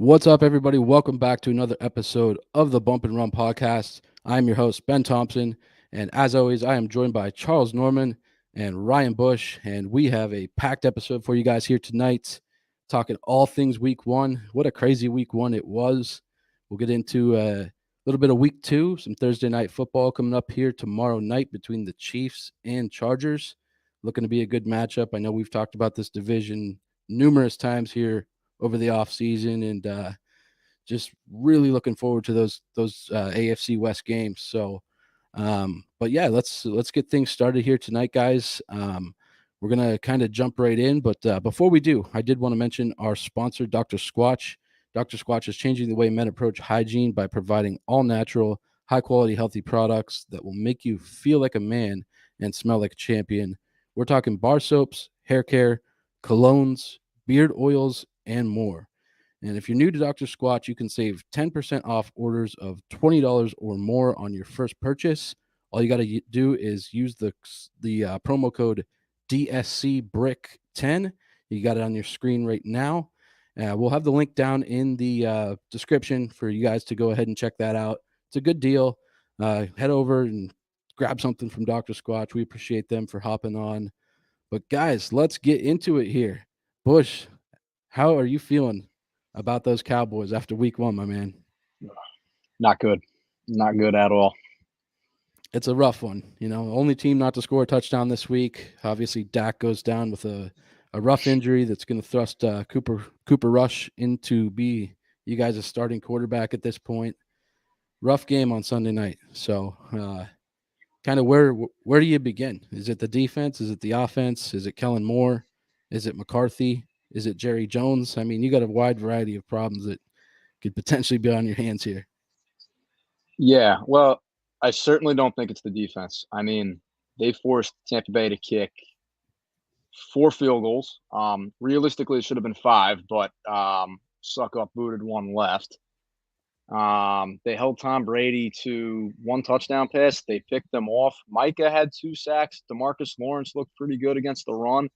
What's up, everybody? Welcome back to another episode of the Bump and Run podcast. I'm your host, Ben Thompson, and as always, I am joined by Charles Norman and Ryan Bush, and we have a packed episode for you guys here tonight, talking all things week one. What a crazy week one it was. We'll get into a little bit of week two, some Thursday night football coming up here tomorrow night between the Chiefs and Chargers. Looking to be a good matchup. I know we've talked about this division numerous times here over the offseason, and just really looking forward to those AFC West games. So, but yeah, let's get things started here tonight, guys. We're gonna kind of jump right in, but before we do, I did want to mention our sponsor, Dr. Squatch. Dr. Squatch is changing the way men approach hygiene by providing all natural, high quality, healthy products that will make you feel like a man and smell like a champion. We're talking bar soaps, hair care, colognes, beard oils, and more. And if you're new to Dr. Squatch, you can save 10% off orders of $20 or more on your first purchase. All you got to do is use the promo code DSC Brick 10. You got it on your screen right now. We'll have the link down in the description for you guys to go ahead and check that out. It's a good deal. Head over and grab something from Dr. Squatch. We appreciate them for hopping on. But guys, let's get into it here. Bush, how are you feeling about those Cowboys after week one, my man? Not good. Not good at all. It's a rough one. Only team not to score a touchdown this week. Obviously, Dak goes down with a rough injury that's going to thrust Cooper Rush into be you guys a starting quarterback at this point. Rough game on Sunday night. So, kind of where do you begin? Is it the defense? Is it the offense? Is it Kellen Moore? Is it McCarthy? Is it Jerry Jones? I mean, you got a wide variety of problems that could potentially be on your hands here. Yeah, well, I certainly don't think it's the defense. I mean, they forced Tampa Bay to kick 4 field goals. Realistically, it should have been 5, but Suck Up booted one left. They held Tom Brady to 1 touchdown pass. They picked them off. Micah had 2 sacks. DeMarcus Lawrence looked pretty good against the run.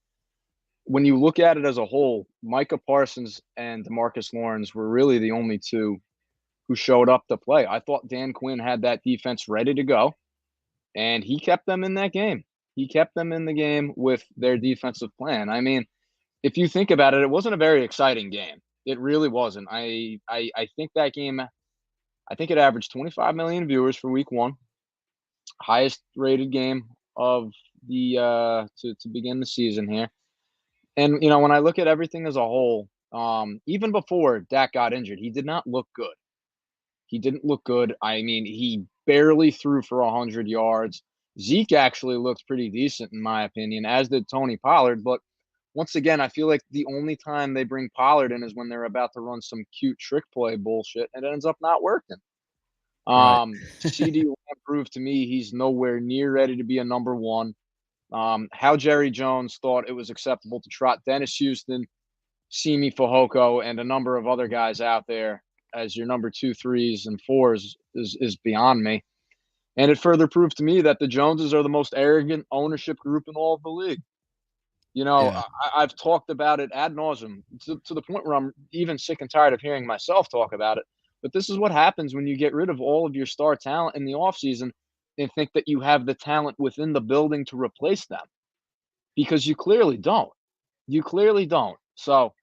When you look at it as a whole, Micah Parsons and DeMarcus Lawrence were really the only two who showed up to play. I thought Dan Quinn had that defense ready to go, and he kept them in that game. He kept them in the game with their defensive plan. I mean, if you think about it, it wasn't a very exciting game. It really wasn't. I think that game, I think it averaged 25 million viewers for week one, highest rated game of the to begin the season here. And when I look at everything as a whole, even before Dak got injured, he did not look good. He didn't look good. I mean, he barely threw for 100 yards. Zeke actually looked pretty decent, in my opinion, as did Tony Pollard. But once again, I feel like the only time they bring Pollard in is when they're about to run some cute trick play bullshit, and it ends up not working. Right. CD Lamb proved to me he's nowhere near ready to be a number one. How Jerry Jones thought it was acceptable to trot Dennis Houston, Simi Fehoko, and a number of other guys out there as your number 2, 3s, and 4s is beyond me. And it further proved to me that the Joneses are the most arrogant ownership group in all of the league. Yeah. I've talked about it ad nauseum to the point where I'm even sick and tired of hearing myself talk about it. But this is what happens when you get rid of all of your star talent in the offseason and think that you have the talent within the building to replace them, because you clearly don't. You clearly don't. So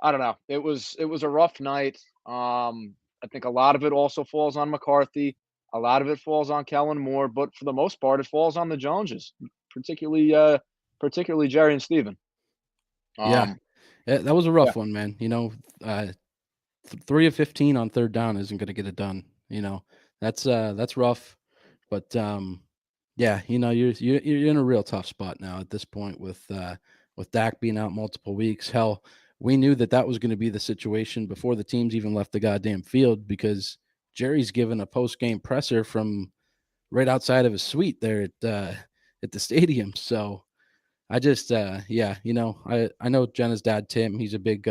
I don't know. It was a rough night. I think a lot of it also falls on McCarthy. A lot of it falls on Kellen Moore, but for the most part, it falls on the Joneses, particularly Jerry and Steven. Yeah. Um, That was a yeah, rough one, man. 3 of 15 on third down isn't going to get it done. That's rough. But yeah, you're in a real tough spot now at this point with Dak being out multiple weeks. Hell, we knew that was going to be the situation before the teams even left the goddamn field, because Jerry's given a post game presser from right outside of his suite there at the stadium. So I just yeah, I know Jenna's dad Tim. He's a big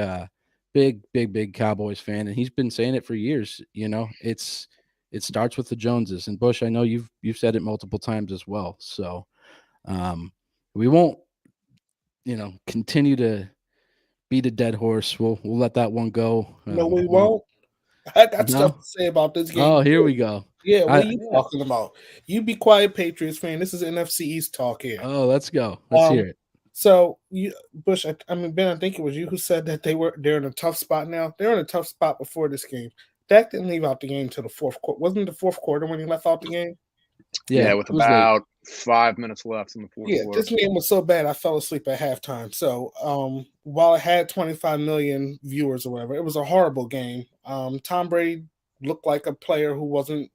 Cowboys fan, and he's been saying it for years. It starts with the Joneses, and Bush. I know you've said it multiple times as well. So we won't continue to beat a dead horse. We'll let that one go. No, we won't. I got stuff No. to say about this game. Oh, here we go. Yeah, what are I, you talking about? You be quiet, Patriots fan. This is NFC East talk here. oh, let's go. Let's hear it. So you, Bush, I mean Ben, I think it was you who said that they're in a tough spot now. They're in a tough spot before this game. Dak didn't leave out the game till the fourth quarter. Wasn't it the fourth quarter when he left out the game? Yeah, Yeah, with it was late. about 5 minutes left in the fourth Yeah, quarter. this game was so bad I fell asleep at halftime. So while it had 25 million viewers or whatever, it was a horrible game. Tom Brady looked like a player who wasn't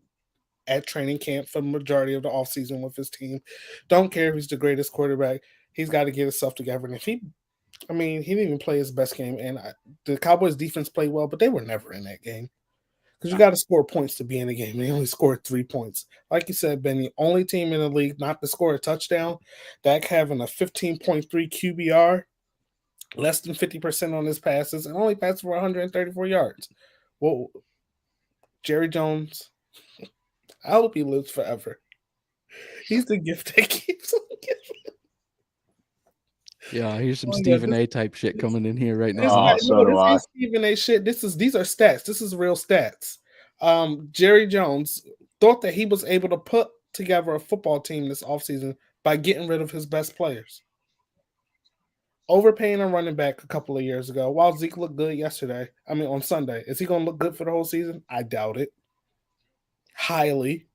at training camp for the majority of the offseason with his team. Don't care if he's the greatest quarterback. He's got to get himself together. And he didn't even play his best game. And the Cowboys defense played well, but they were never in that game. Because you got to score points to be in the game. They only scored 3 points. Like you said, Ben, the only team in the league not to score a touchdown, Dak having a 15.3 QBR, less than 50% on his passes, and only passed for 134 yards. Well, Jerry Jones, I hope he lives forever. He's the gift that keeps on giving. Yeah, here's some Oh, yeah, Stephen A. type shit coming in here right It's now. not, so no, do this I. ain't Stephen A. shit. These are stats. This is real stats. Jerry Jones thought that he was able to put together a football team this offseason by getting rid of his best players. Overpaying a running back a couple of years ago, while Zeke looked good on Sunday. Is he going to look good for the whole season? I doubt it. Highly.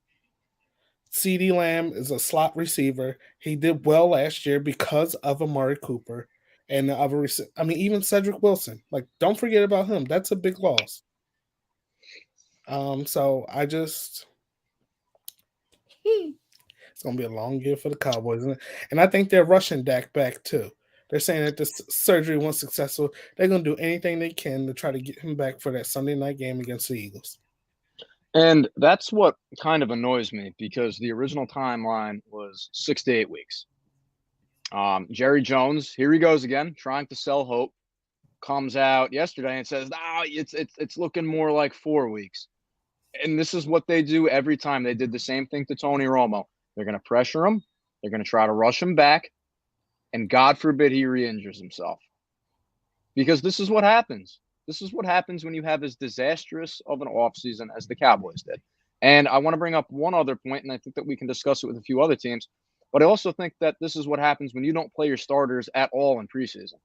CeeDee Lamb is a slot receiver. He did well last year because of Amari Cooper and the other. Even Cedric Wilson. Like, don't forget about him. That's a big loss. So I just, it's gonna be a long year for the Cowboys, and I think they're rushing Dak back too. They're saying that this surgery was successful. They're gonna do anything they can to try to get him back for that Sunday night game against the Eagles. And that's what kind of annoys me because the original timeline was 6 to 8 weeks. Jerry Jones, here he goes again, trying to sell hope. Comes out yesterday and says, "No, it's looking more like 4 weeks." And this is what they do every time. They did the same thing to Tony Romo. They're going to pressure him. They're going to try to rush him back. And God forbid he re-injures himself. Because this is what happens. This is what happens when you have as disastrous of an offseason as the Cowboys did. And I want to bring up one other point, and I think that we can discuss it with a few other teams. But I also think that this is what happens when you don't play your starters at all in preseason.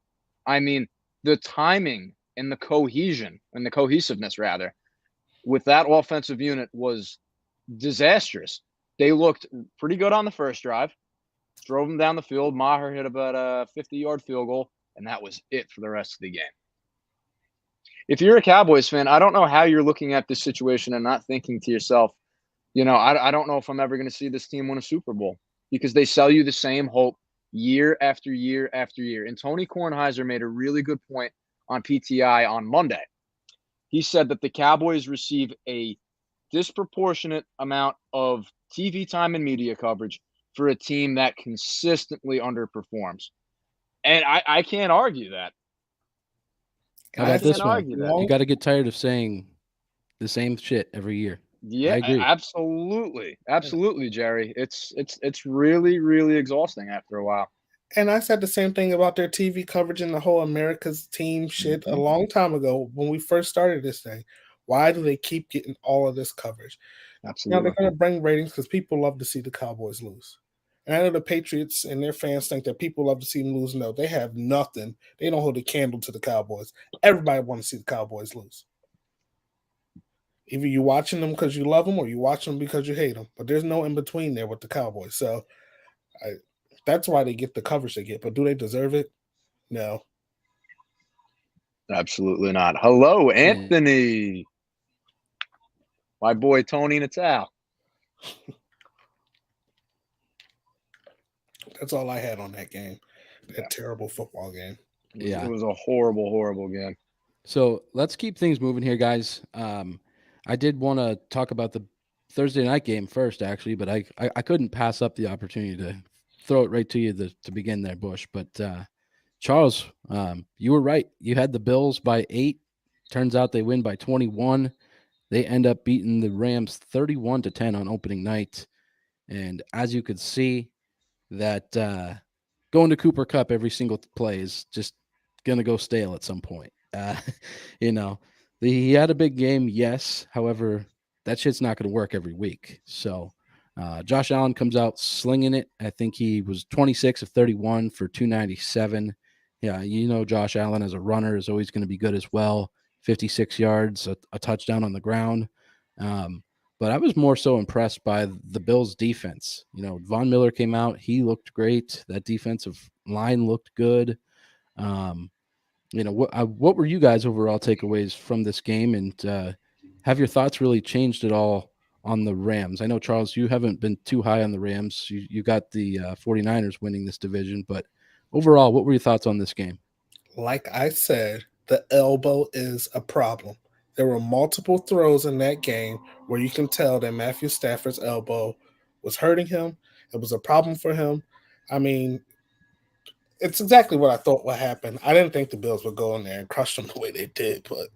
I mean, the timing and the cohesion and the cohesiveness, rather, with that offensive unit was disastrous. They looked pretty good on the first drive, drove them down the field. Maher hit about a 50-yard field goal, and that was it for the rest of the game. If you're a Cowboys fan, I don't know how you're looking at this situation and not thinking to yourself, I don't know if I'm ever going to see this team win a Super Bowl because they sell you the same hope year after year after year. And Tony Kornheiser made a really good point on PTI on Monday. He said that the Cowboys receive a disproportionate amount of TV time and media coverage for a team that consistently underperforms. And I can't argue that. How about this one? You got to get tired of saying the same shit every year. Yeah, I agree. Absolutely, Jerry. It's really, really exhausting after a while. And I said the same thing about their TV coverage and the whole America's team shit a long time ago when we first started this thing. Why do they keep getting all of this coverage? Absolutely. They're going to bring ratings because people love to see the Cowboys lose. And I know the Patriots and their fans think that people love to see them lose. No, they have nothing. They don't hold a candle to the Cowboys. Everybody wants to see the Cowboys lose. Either you're watching them because you love them or you watch them because you hate them. But there's no in between there with the Cowboys. So that's why they get the coverage they get. But do they deserve it? No. Absolutely not. Hello, Anthony. My boy, Tony Natal. That's all I had on that game. That terrible football game. Yeah. It was a horrible, horrible game. So let's keep things moving here, guys. I did want to talk about the Thursday night game first, actually, but I couldn't pass up the opportunity to throw it right to you to begin there, Bush. But Charles, you were right. You had the Bills by 8. Turns out they win by 21. They end up beating the Rams 31-10 on opening night. And as you could see, that going to Cooper Cup every single play is just gonna go stale at some point. You know, he had a big game, yes. However, that shit's not gonna work every week. So Josh Allen comes out slinging it. I think he was 26 of 31 for 297. Yeah, Josh Allen as a runner is always going to be good as well. 56 yards, a touchdown on the ground. Um, but I was more so impressed by the Bills' defense. Von Miller came out; he looked great. That defensive line looked good. Um, what were you guys' overall takeaways from this game, and have your thoughts really changed at all on the Rams? I know, Charles, you haven't been too high on the Rams. You got the 49ers winning this division, but overall, what were your thoughts on this game? Like I said, the elbow is a problem. There were multiple throws in that game where you can tell that Matthew Stafford's elbow was hurting him. It was a problem for him. I mean, it's exactly what I thought would happen. I didn't think the Bills would go in there and crush them the way they did, but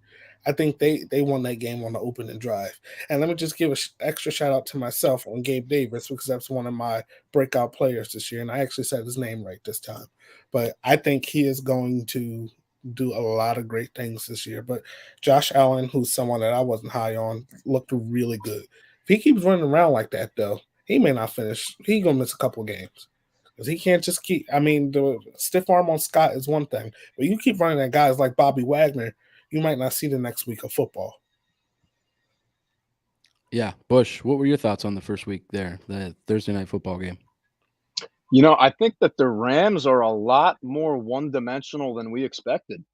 I think they won that game on the opening drive. And let me just give an extra shout out to myself on Gabe Davis because that's one of my breakout players this year, and I actually said his name right this time. But I think he is going to do a lot of great things this year. But Josh Allen, who's someone that I wasn't high on, looked really good. If he keeps running around like that, though, he may not finish. He's gonna miss a couple of games. Because he can't just keep. I mean, the stiff arm on Scott is one thing, but you keep running at guys like Bobby Wagner, you might not see the next week of football. Yeah, Bush, what were your thoughts on the first week there, the Thursday night football game? I think that the Rams are a lot more one-dimensional than we expected.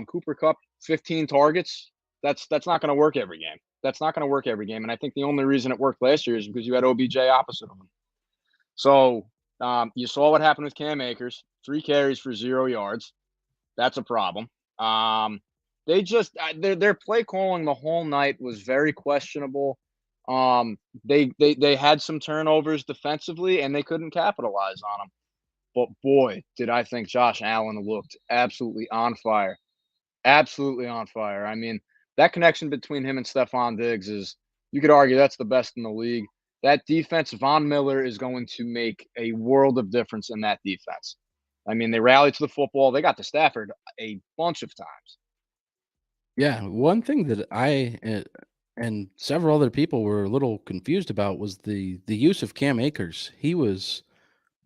Cooper Kupp, 15 targets. That's not going to work every game. That's not going to work every game. And I think the only reason it worked last year is because you had OBJ opposite of him. So you saw what happened with Cam Akers, 3 carries for 0 yards. That's a problem. They just their play calling the whole night was very questionable. They had some turnovers defensively and they couldn't capitalize on them. But boy, did I think Josh Allen looked absolutely on fire. Absolutely on fire. I mean, that connection between him and Stephon Diggs is, you could argue that's the best in the league. That defense, Von Miller is going to make a world of difference in that defense. I mean, they rallied to the football. They got to Stafford a bunch of times. Yeah, one thing that I and several other people were a little confused about was the use of Cam Akers. He was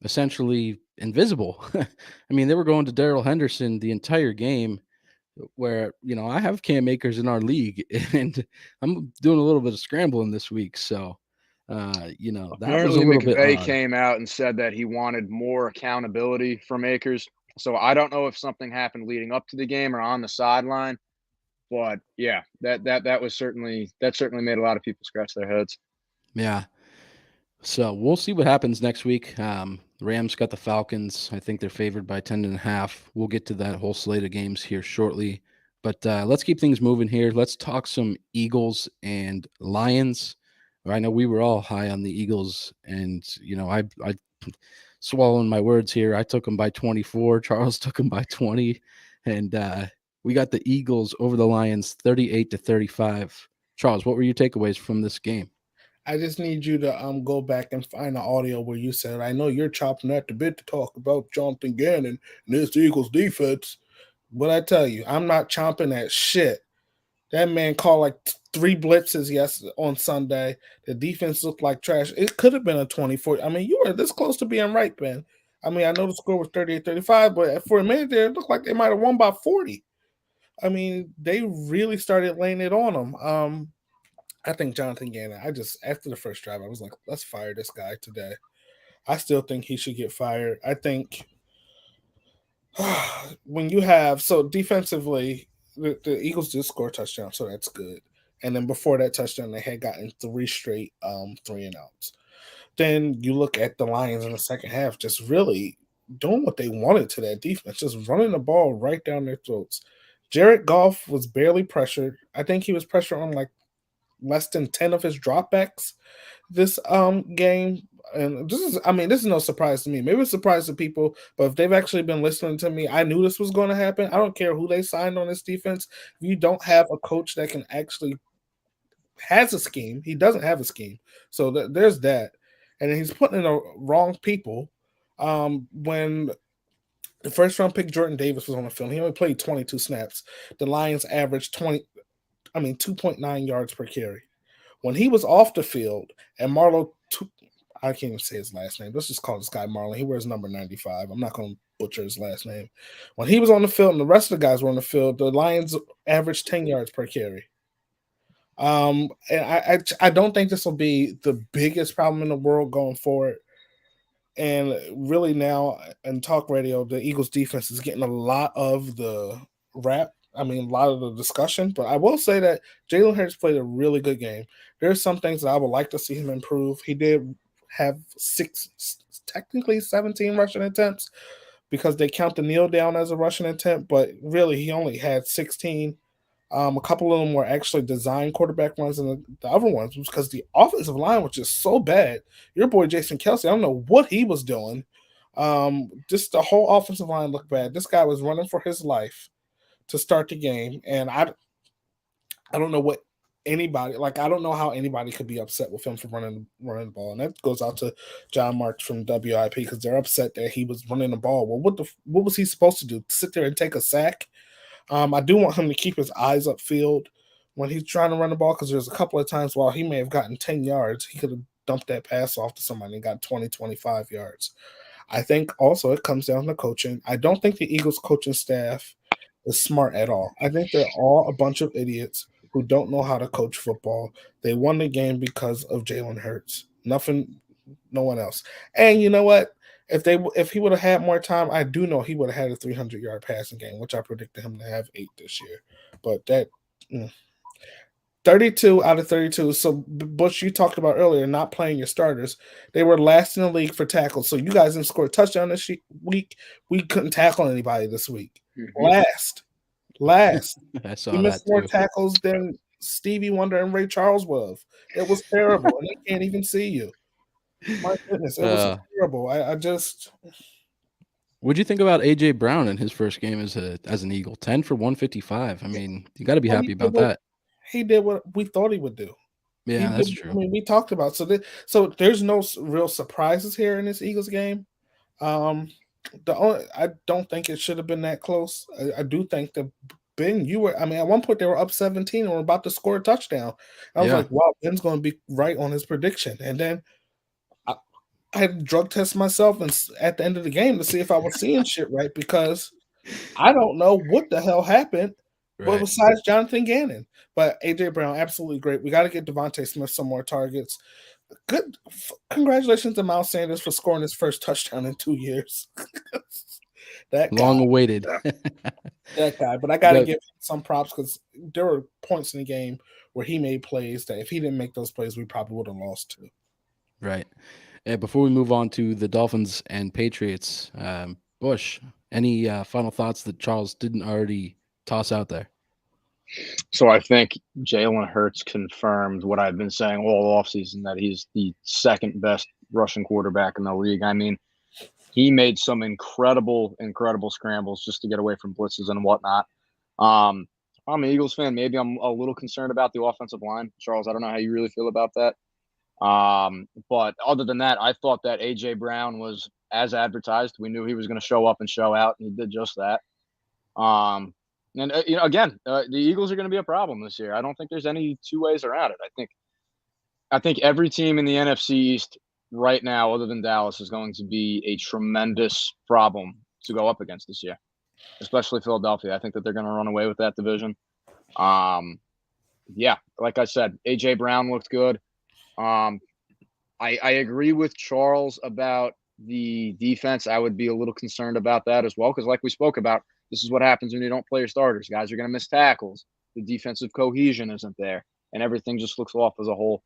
essentially invisible. I mean, they were going to Daryl Henderson the entire game. Where I have Cam Akers in our league, and I'm doing a little bit of scrambling this week. So, that was a Apparently, little bit McVay odd. came out and said that he wanted more accountability from Akers. So I don't know if something happened leading up to the game or on the sideline. But yeah, that certainly made a lot of people scratch their heads. Yeah. So we'll see what happens next week. Rams got the Falcons. I think they're favored by 10.5. We'll get to that whole slate of games here shortly. But let's keep things moving here. Let's talk some Eagles and Lions. I know we were all high on the Eagles, and I swallowing my words here. I took them by 24. Charles took them by 20, and we got the Eagles over the Lions 38-35. Charles, what were your takeaways from this game? I just need you to go back and find the audio where you said, I know you're chopping at the bit to talk about Jonathan Gannon and this Eagles defense. But I tell you, I'm not chomping at shit. That man called like 3 blitzes on Sunday. The defense looked like trash. It could have been a 24. I mean, you were this close to being right, Ben. I mean, I know the score was 38-35, but for a minute there, it looked like they might have won by 40. I mean, they really started laying it on them. I think Jonathan Gannon, after the first drive, I was like, let's fire this guy today. I still think he should get fired. I think when you have, so defensively, the Eagles did score a touchdown, so that's good. And then before that touchdown, they had gotten 3 straight 3-and-outs. Then you look at the Lions in the second half, just really doing what they wanted to that defense, just running the ball right down their throats. Jared Goff was barely pressured. I think he was pressured on like less than 10 of his dropbacks this game. And this is no surprise to me. Maybe it's a surprise to people, but if they've actually been listening to me, I knew this was going to happen. I don't care who they signed on this defense. If you don't have a coach that can actually has a scheme, he doesn't have a scheme. So there's that. And then he's putting in the wrong people. When The first round pick Jordan Davis was on the field. He only played 22 snaps. The Lions averaged 2.9 yards per carry. When he was off the field, and I can't even say his last name. Let's just call this guy Marlon. He wears number 95. I'm not going to butcher his last name. When he was on the field and the rest of the guys were on the field, the Lions averaged 10 yards per carry. And I don't think this will be the biggest problem in the world going forward. And really now in talk radio, the Eagles defense is getting a lot of the rap. I mean, a lot of the discussion. But I will say that Jalen Hurts played a really good game. There's some things that I would like to see him improve. He did have technically 17 rushing attempts because they count the kneel down as a rushing attempt, but really he only had 16. A couple of them were actually design quarterback runs, and the other ones was because the offensive line was just so bad. Your boy Jason Kelsey, I don't know what he was doing. Just the whole offensive line looked bad. This guy was running for his life to start the game, and I don't know what anybody like. I don't know how anybody could be upset with him for running the ball, and that goes out to John Marks from WIP because they're upset that he was running the ball. Well, what was he supposed to do? Sit there and take a sack? I do want him to keep his eyes upfield when he's trying to run the ball because there's a couple of times while he may have gotten 10 yards, he could have dumped that pass off to somebody and got 20, 25 yards. I think also it comes down to coaching. I don't think the Eagles coaching staff is smart at all. I think they're all a bunch of idiots who don't know how to coach football. They won the game because of Jalen Hurts. Nothing, no one else. And you know what? If he would have had more time, I do know he would have had a 300-yard passing game, which I predicted him to have 8 this year. But that 32 out of 32. So Bush, you talked about earlier not playing your starters. They were last in the league for tackles. So you guys didn't score a touchdown this week. We couldn't tackle anybody this week. Last. I saw We missed that more too. tackles than Stevie Wonder and Ray Charles would have. It was terrible, and they can't even see you. My goodness, it was terrible. I just. What'd you think about AJ Brown in his first game as an Eagle? 10 for 155. I mean, you got to be happy about that. He did what we thought he would do. Yeah, that's true. I mean, we talked about so there's no real surprises here in this Eagles game. I don't think it should have been that close. I do think that Ben, at one point they were up 17 and were about to score a touchdown. I was like, wow, Ben's going to be right on his prediction. And then I had to drug test myself at the end of the game to see if I was seeing shit right because I don't know what the hell happened. But besides Jonathan Gannon, but AJ Brown, absolutely great. We got to get Devontae Smith some more targets. Good, congratulations to Miles Sanders for scoring his first touchdown in 2 years. That long guy, awaited. that guy. But I got to give him some props because there were points in the game where he made plays that if he didn't make those plays, we probably would have lost too. Right. And before we move on to the Dolphins and Patriots, Bush, any final thoughts that Charles didn't already toss out there? So I think Jalen Hurts confirmed what I've been saying all offseason, that he's the second best rushing quarterback in the league. I mean, he made some incredible scrambles just to get away from blitzes and whatnot. I'm an Eagles fan. Maybe I'm a little concerned about the offensive line. Charles, I don't know how you really feel about that. But other than that, I thought that AJ Brown was as advertised. We knew he was going to show up and show out, and he did just that. And again, the Eagles are going to be a problem this year. I don't think there's any two ways around it. I think every team in the NFC East right now, other than Dallas, is going to be a tremendous problem to go up against this year, especially Philadelphia. I think that they're going to run away with that division. Yeah, like I said, AJ Brown looked good. I agree with Charles about the defense. I would be a little concerned about that as well because, like we spoke about, this is what happens when you don't play your starters. Guys are going to miss tackles. The defensive cohesion isn't there, and everything just looks off as a whole.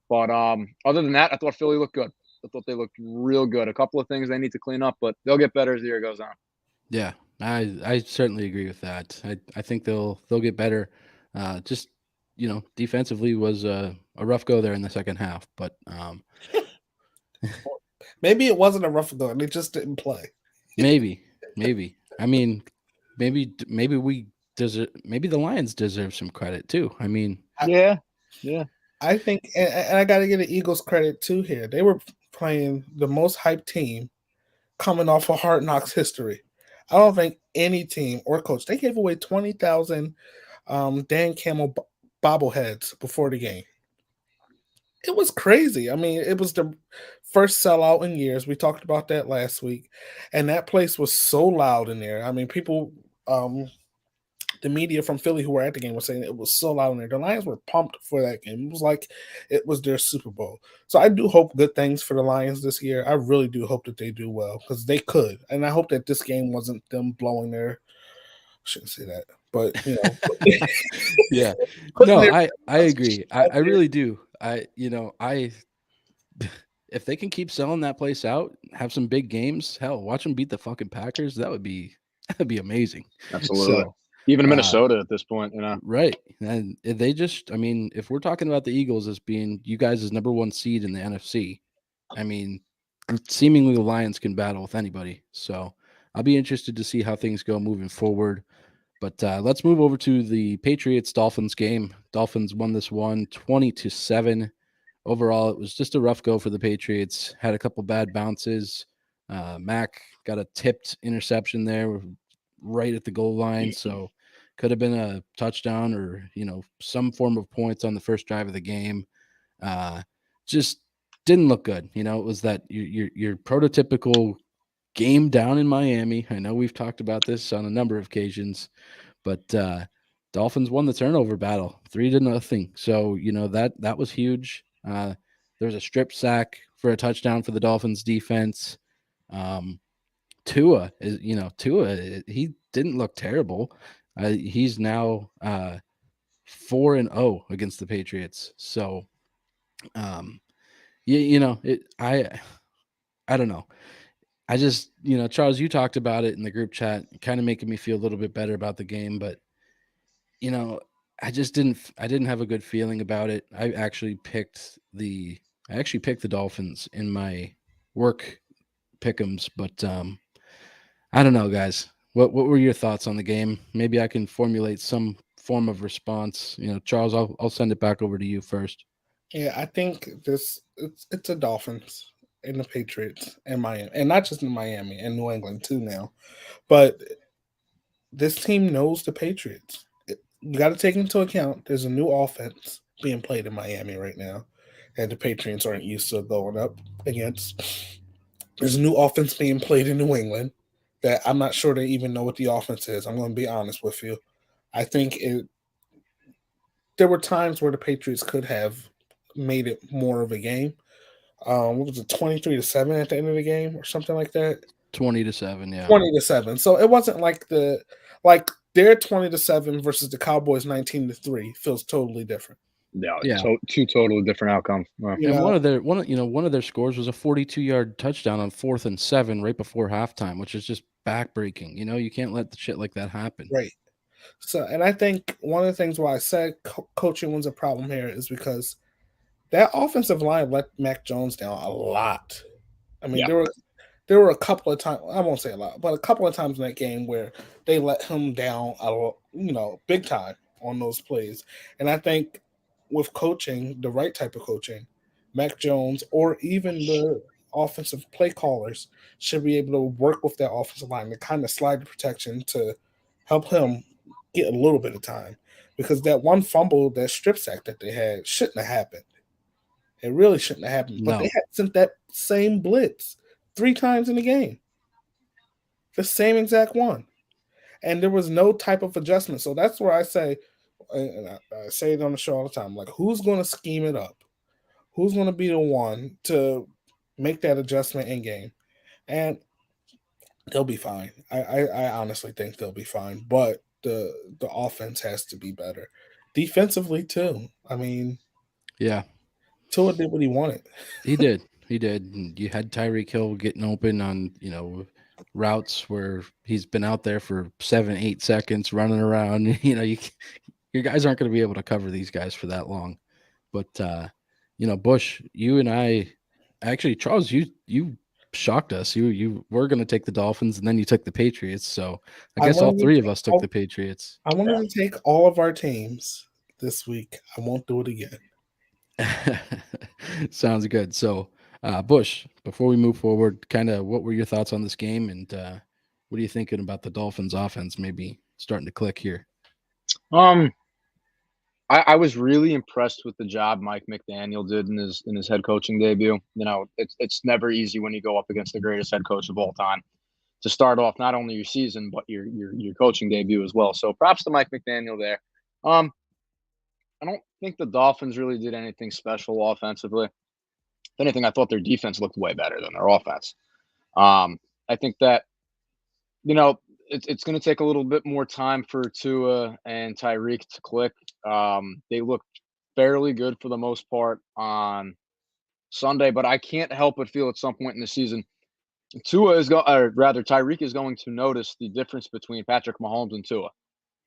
But other than that, I thought Philly looked good. I thought they looked real good. A couple of things they need to clean up, but they'll get better as the year goes on. Yeah, I certainly agree with that. I think they'll get better. Just defensively was a rough go there in the second half, but maybe it wasn't a rough go. They just didn't play. maybe. I mean, maybe the Lions deserve some credit too. I mean, yeah. I think, and I got to give the Eagles credit too here. They were playing the most hyped team coming off of Hard Knocks history. I don't think any team or coach, they gave away 20,000 Dan Campbell bobbleheads before the game. It was crazy. I mean, it was the first sellout in years. We talked about that last week, and that place was so loud in there. I mean, people, the media from Philly who were at the game was saying it was so loud in there. The Lions were pumped for that game. It was like it was their Super Bowl. So I do hope good things for the Lions this year. I really do hope that they do well because they could, and I hope that this game wasn't them blowing their. I shouldn't say that, but Yeah. putting No, their I agree. out I there. really do. I if they can keep selling that place out, have some big games, hell, watch them beat the fucking Packers. That'd be amazing. Absolutely. So, Even uh, Minnesota at this point, you know. right. And they just, I mean, if we're talking about the Eagles as being you guys' number one seed in the NFC, I mean, seemingly the Lions can battle with anybody. So I'll be interested to see how things go moving forward. But let's move over to the Patriots Dolphins game. Dolphins won this one 20-7. Overall, it was just a rough go for the Patriots. Had a couple bad bounces. Mac got a tipped interception there right at the goal line. So could have been a touchdown or, some form of points on the first drive of the game. Just didn't look good. It was that your prototypical game down in Miami. I know we've talked about this on a number of occasions, but Dolphins won the turnover battle 3-0. So that was huge. There was a strip sack for a touchdown for the Dolphins defense. Tua, he didn't look terrible. He's now 4-0 against the Patriots. So um, I don't know. I just, Charles, you talked about it in the group chat, kind of making me feel a little bit better about the game, but you know, I didn't have a good feeling about it. I actually picked the Dolphins in my work pick'ems, but I don't know, guys. What were your thoughts on the game? Maybe I can formulate some form of response. Charles, I'll send it back over to you first. Yeah, I think it's a Dolphins and the Patriots and Miami, and not just in Miami and New England too now. But this team knows the Patriots. You got to take into account there's a new offense being played in Miami right now, and the Patriots aren't used to going up against. There's a new offense being played in New England that I'm not sure they even know what the offense is. I'm going to be honest with you. I think there were times where the Patriots could have made it more of a game. What was it, 23-7 at the end of the game or something like that? 20-7, yeah. 20-7. So it wasn't like their 20-7 versus the Cowboys 19-3 feels totally different. Yeah, Yeah. two totally different outcomes. Well, You And know, one of their scores was a 42-yard touchdown on 4th and 7 right before halftime, which is just backbreaking. You can't let the shit like that happen. right. So, and I think one of the things why I said coaching was a problem here is because that offensive line let Mac Jones down a lot. I mean, yeah, there were a couple of times, I won't say a lot, but a couple of times in that game where they let him down big time on those plays. And I think with coaching, the right type of coaching, Mac Jones or even the offensive play callers should be able to work with that offensive line to kind of slide the protection to help him get a little bit of time. Because that one fumble, that strip sack that they had shouldn't have happened. It really shouldn't have happened. But they No. had sent that same blitz 3 times in the game. The same exact one. And there was no type of adjustment. So that's where I say, and I say it on the show all the time, like, who's going to scheme it up? Who's going to be the one to make that adjustment in game? And they'll be fine. I honestly think they'll be fine. But the offense has to be better. Defensively, too. I mean, Yeah, Tua did what he wanted. he did. He did. And you had Tyreek Hill getting open on, routes where he's been out there for 7-8 seconds running around. Your guys aren't going to be able to cover these guys for that long. But Bush, you and I, actually, Charles, you shocked us. You were going to take the Dolphins, and then you took the Patriots. So I I guess all wanted to three of take us took all, the Patriots. I wanted to take all of our teams this week. I won't do it again. Sounds good. So, Bush, before we move forward, kind of what were your thoughts on this game, and What are you thinking about the Dolphins' offense maybe starting to click here? I was really impressed with the job Mike McDaniel did in his head coaching debut. You know, it's never easy when you go up against the greatest head coach of all time to start off not only your season but your coaching debut as well. So props to Mike McDaniel there. I don't think the Dolphins really did anything special offensively. If anything, I thought their defense looked way better than their offense. I think that, you know, it's going to take a little bit more time for Tua and Tyreek to click. They looked fairly good for the most part on Sunday, but I can't help but feel at some point in the season, Tyreek is going to notice the difference between Patrick Mahomes and Tua.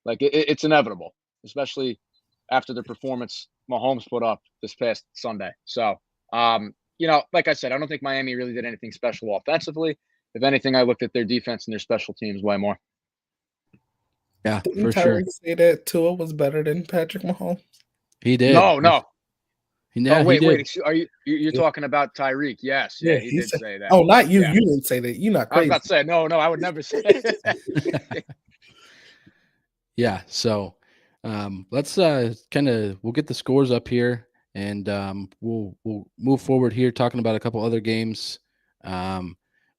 Like it's inevitable, especially after the performance Mahomes put up this past Sunday. So, you know, like I said, I don't think Miami really did anything special offensively. If anything, I looked at their defense and their special teams way more. Yeah, Didn't for sure. Tyreek say that Tua was better than Patrick Mahomes? He did. No. Yeah, Oh, wait. He did. You're talking about Tyreek? Yes. Yeah, he did said, say that. Oh, not you. Yeah. You didn't say that. You're not I was crazy. about to say, no, I would never say that. Yeah. So let's we'll get the scores up here, and we'll move forward here talking about a couple other games.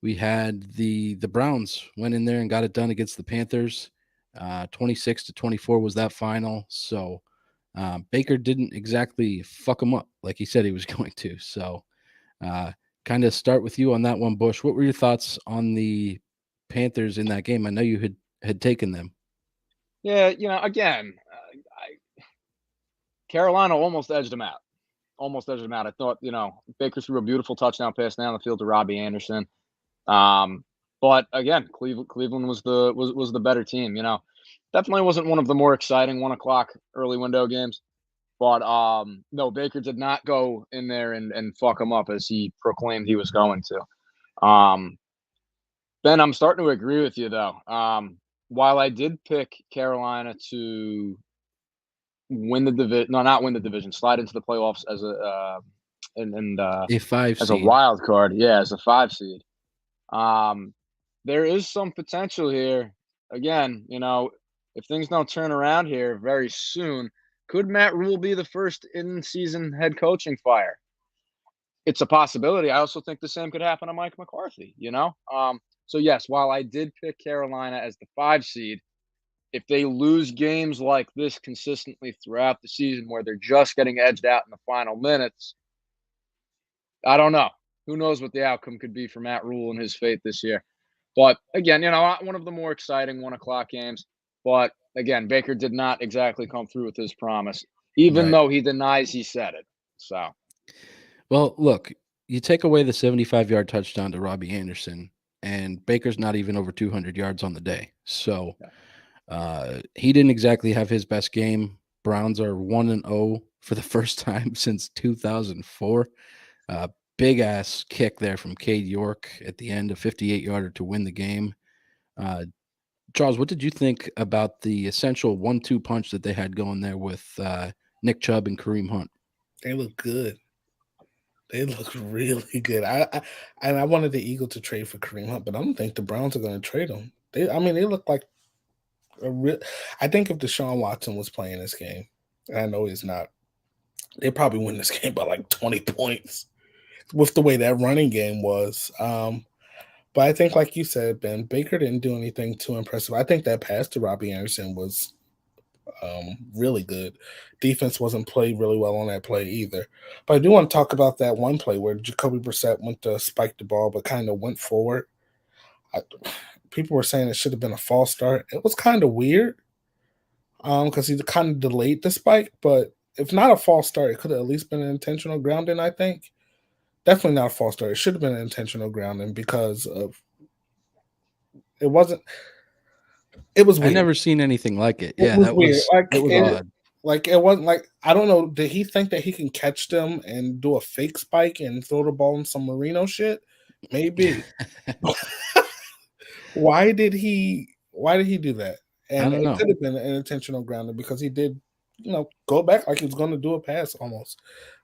We had the Browns went in there and got it done against the Panthers. 26-24 was that final. So Baker didn't exactly fuck him up like he said he was going to. So kind of start with you on that one, Bush. What were your thoughts on the Panthers in that game? I know you had taken them. Yeah, you know, again, Carolina almost edged them out. I thought, you know, Baker threw a beautiful touchdown pass down the field to Robbie Anderson. But again, Cleveland was the better team. You know, definitely wasn't one of the more exciting 1:00 early window games. But no, Baker did not go in there and fuck him up as he proclaimed he was going to. Ben, I'm starting to agree with you though. While I did pick Carolina to win the division, not win the division, slide into the playoffs as a 5 as seed. a wild card, yeah, as a 5 seed. There is some potential here. Again, you know, if things don't turn around here very soon, could Matt Rule be the first in-season head coaching fire? It's a possibility. I also think the same could happen to Mike McCarthy, you know? So yes, while I did pick Carolina as the 5 seed, if they lose games like this consistently throughout the season where they're just getting edged out in the final minutes, I don't know. Who knows what the outcome could be for Matt Rule and his fate this year. But again, you know, one of the more exciting 1:00 games. But again, Baker did not exactly come through with his promise, even though he denies he said it. So, well, look, you take away the 75-yard touchdown to Robbie Anderson, and Baker's not even over 200 yards on the day. So he didn't exactly have his best game. Browns are 1-0 for the first time since 2004. Big ass kick there from Cade York at the end, a 58-yarder to win the game. Charles, what did you think about the essential 1-2 punch that they had going there with Nick Chubb and Kareem Hunt? They look good. They look really good. I wanted the Eagles to trade for Kareem Hunt, but I don't think the Browns are going to trade him. They look like a real. I think if Deshaun Watson was playing this game, and I know he's not, they probably win this game by like 20 points with the way that running game was. But I think, like you said, Ben, Baker didn't do anything too impressive. I think that pass to Robbie Anderson was really good. Defense wasn't played really well on that play either. But I do want to talk about that one play where Jacoby Brissett went to spike the ball but kind of went forward. People were saying it should have been a false start. It was kind of weird because he kind of delayed the spike. But if not a false start, it could have at least been an intentional grounding, I think. Definitely not a false start. It should have been an intentional grounding because of it wasn't. It was weird. I never seen anything like it. It was weird. It was odd. Like it wasn't like I don't know. Did he think that he can catch them and do a fake spike and throw the ball in some Marino shit? Maybe. Why did he do that? And I don't know. It could have been an intentional grounding because he did, you know, go back like he was going to do a pass almost.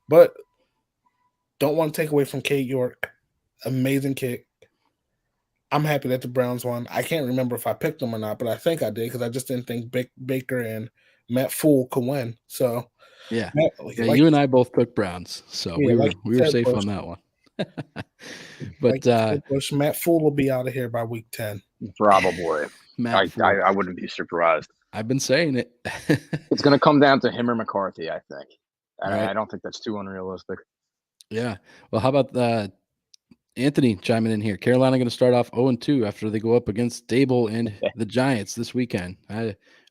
But don't want to take away from Cade York. Amazing kick. I'm happy that the Browns won. I can't remember if I picked them or not, but I think I did because I just didn't think Baker and Matt Fool could win. So, Yeah. Matt, Yeah, like you and I both took Browns, so yeah, like we you were said, safe Bush, on that one. like But you said, Bush, Matt Fool will be out of here by week 10. Probably. Matt Fool, I wouldn't be surprised. I've been saying it. It's going to come down to him or McCarthy, I think. And Right. I don't think that's too unrealistic. Yeah. Well, how about Anthony chiming in here? Carolina going to start off 0-2 after they go up against Dable and the Giants this weekend.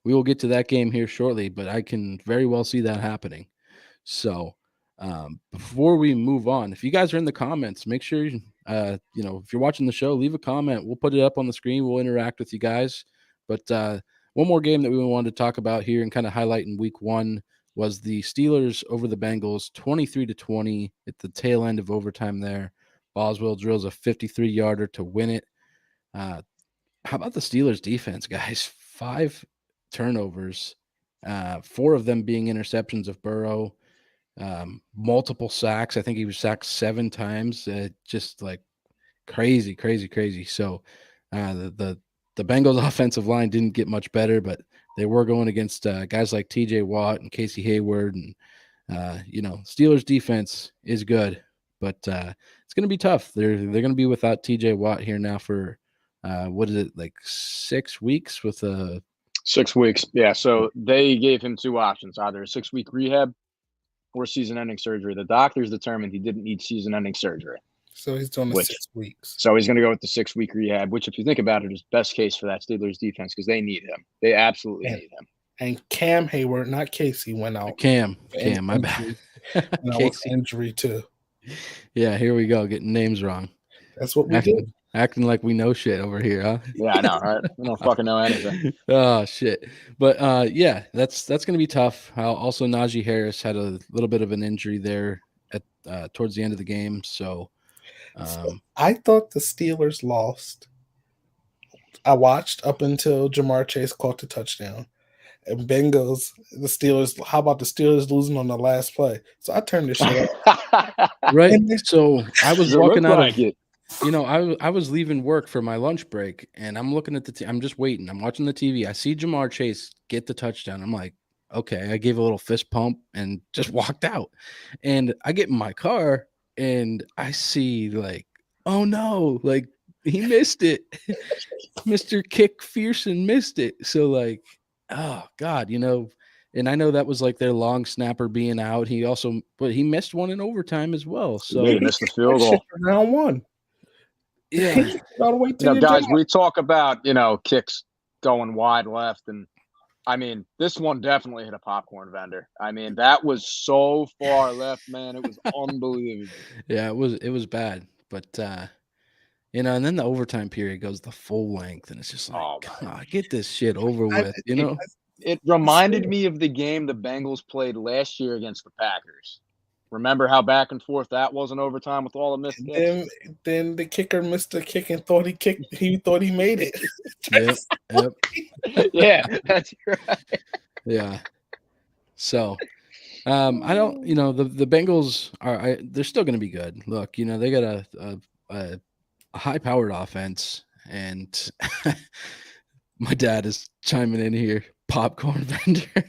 We will get to that game here shortly, but I can very well see that happening. So before we move on, if you guys are in the comments, make sure if you're watching the show, leave a comment. We'll put it up on the screen. We'll interact with you guys. But one more game that we wanted to talk about here and kind of highlight in week 1 was the Steelers over the Bengals, 23-20 at the tail end of overtime there. Boswell drills a 53-yarder to win it. How about the Steelers defense, guys? 5 turnovers, 4 of them being interceptions of Burrow. Multiple sacks. I think he was sacked 7 times. Just like crazy. So the Bengals offensive line didn't get much better, but they were going against guys like TJ Watt and Casey Hayward, and Steelers defense is good, but it's going to be tough. They're going to be without TJ Watt here now for what is it, like 6 weeks with a 6 weeks. Yeah. So they gave him 2 options, either a 6-week rehab or season-ending surgery. The doctors determined he didn't need season-ending surgery. So he's doing the 6 weeks. So he's going to go with the 6-week rehab, which, if you think about it, is best case for that Steelers defense because they need him. They absolutely need him. And Cam Hayward, not Casey, went out. Cam, my bad. And that was injury too. Yeah, here we go, getting names wrong. That's what we do. Acting like we know shit over here, huh? Yeah, I know, right? We don't fucking know anything. Oh shit! But yeah, that's going to be tough. Also, Najee Harris had a little bit of an injury there at towards the end of the game. So I thought the Steelers lost. I watched up until Jamar Chase caught the touchdown. And Bengals, the Steelers. How about the Steelers losing on the last play? So I turned this shit off. Right. So I was walking out like of it. I was leaving work for my lunch break, and I'm looking at I'm just waiting. I'm watching the TV. I see Jamar Chase get the touchdown. I'm like, okay. I gave a little fist pump and just walked out. And I get in my car, and I see like, oh no, like he missed it. Mr. Kick Fearson missed it. So like, oh God, and I know that was like their long snapper being out. But he missed one in overtime as well. So he missed the field goal. Round 1. Yeah. Guys, we talk about, kicks going wide left. And I mean, this one definitely hit a popcorn vendor. I mean, that was so far left, man. It was unbelievable. Yeah, it was bad. But, and then the overtime period goes the full length. And it's just like, come on, get this shit over with, It reminded me of the game the Bengals played last year against the Packers. Remember how back and forth that was in overtime with all the missed kicks? Then the kicker missed the kick and thought he thought he made it. Yep. Yeah, that's right. Yeah. So, I don't, the Bengals they're still going to be good. Look, they got a high-powered offense, and my dad is chiming in here, popcorn vendor.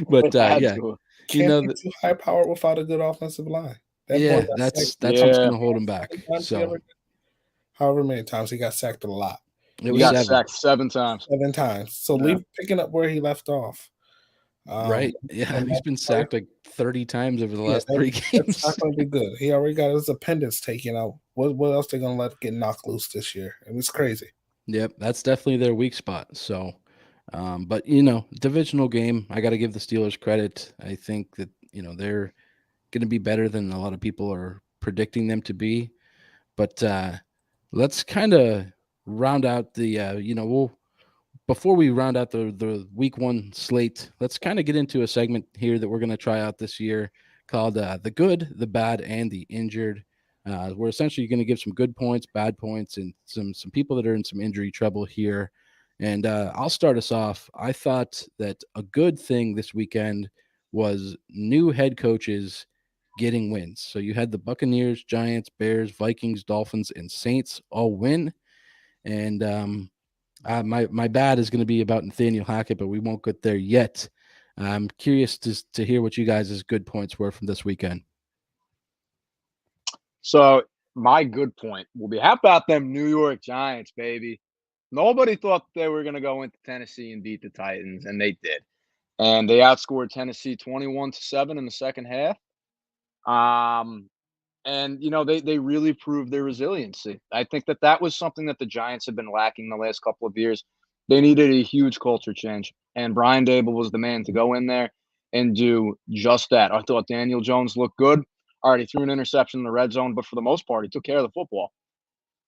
But yeah. Cool. Can't be too high powered without a good offensive line. That's what's going to hold him back. So, however many times he got sacked, a lot. He got sacked 7 times. 7 times. So picking up where he left off. Right. Yeah, he's been sacked like 30 times over the last 3 games. That's not going to be good. He already got his appendix taken out. What else they going to let get knocked loose this year? It was crazy. Yep, that's definitely their weak spot. So. But divisional game, I got to give the Steelers credit. I think that they're going to be better than a lot of people are predicting them to be. But let's kind of round out the before we round out the week 1 slate, let's kind of get into a segment here that we're going to try out this year called the good, the bad, and the injured. We're essentially going to give some good points, bad points, and some people that are in some injury trouble here. And I'll start us off. I thought that a good thing this weekend was new head coaches getting wins. So you had the Buccaneers, Giants, Bears, Vikings, Dolphins, and Saints all win. And my bad is going to be about Nathaniel Hackett, but we won't get there yet. I'm curious to hear what you guys' good points were from this weekend. So my good point will be, how about them New York Giants, baby? Nobody thought they were going to go into Tennessee and beat the Titans, and they did. And they outscored Tennessee 21-7 in the second half. And they really proved their resiliency. I think that was something that the Giants have been lacking the last couple of years. They needed a huge culture change, and Brian Dable was the man to go in there and do just that. I thought Daniel Jones looked good. All right, he threw an interception in the red zone, but for the most part, he took care of the football.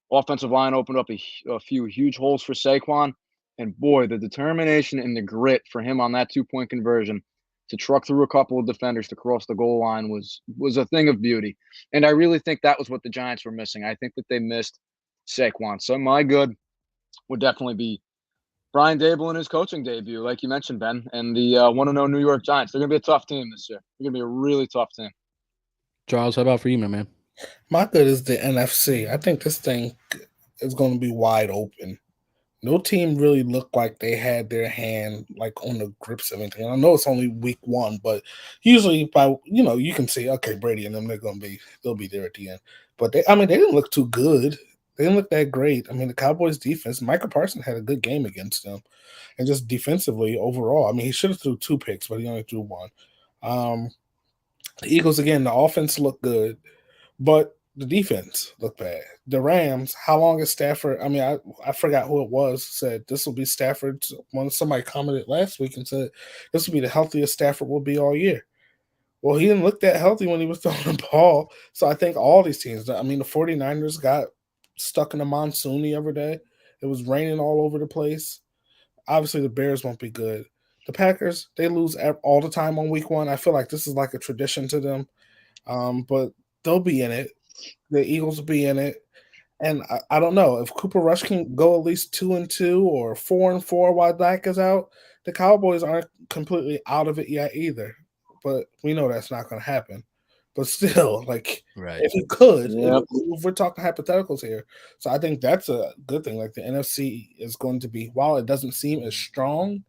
Offensive line opened up a few huge holes for Saquon, and boy, the determination and the grit for him on that 2-point conversion to truck through a couple of defenders to cross the goal line was a thing of beauty. And I really think that was what the Giants were missing. I think that they missed Saquon. So my good would definitely be Brian Dable in his coaching debut, like you mentioned, Ben, and the 1-0 New York Giants. They're going to be a tough team this year. They're going to be a really tough team. Charles, how about for you, my man? My good is the NFC. I think this thing is going to be wide open. No team really looked like they had their hand like on the grips of anything. I know it's only week 1, but usually you can see, okay, Brady and them, they'll be there at the end. But they didn't look too good. They didn't look that great. I mean, the Cowboys defense, Micah Parsons had a good game against them. And just defensively overall, I mean, he should have threw 2 picks, but he only threw 1. The Eagles, again, the offense looked good, but the defense looked bad. The Rams, how long is Stafford? I mean, I forgot who it was, said this will be Stafford's. When somebody commented last week and said this will be the healthiest Stafford will be all year. Well, he didn't look that healthy when he was throwing the ball. So I think all these teams, I mean, the 49ers got stuck in a monsoon the other day. It was raining all over the place. Obviously, the Bears won't be good. The Packers, they lose all the time on week 1. I feel like this is like a tradition to them. But they'll be in it. The Eagles will be in it. And I don't know if Cooper Rush can go at least 2-2 or 4-4 while Dak is out. The Cowboys aren't completely out of it yet either, but we know that's not going to happen. But still, like, right. if you could, Yep. if we're talking hypotheticals here, so I think that's a good thing. Like the NFC is going to be, while it doesn't seem as strong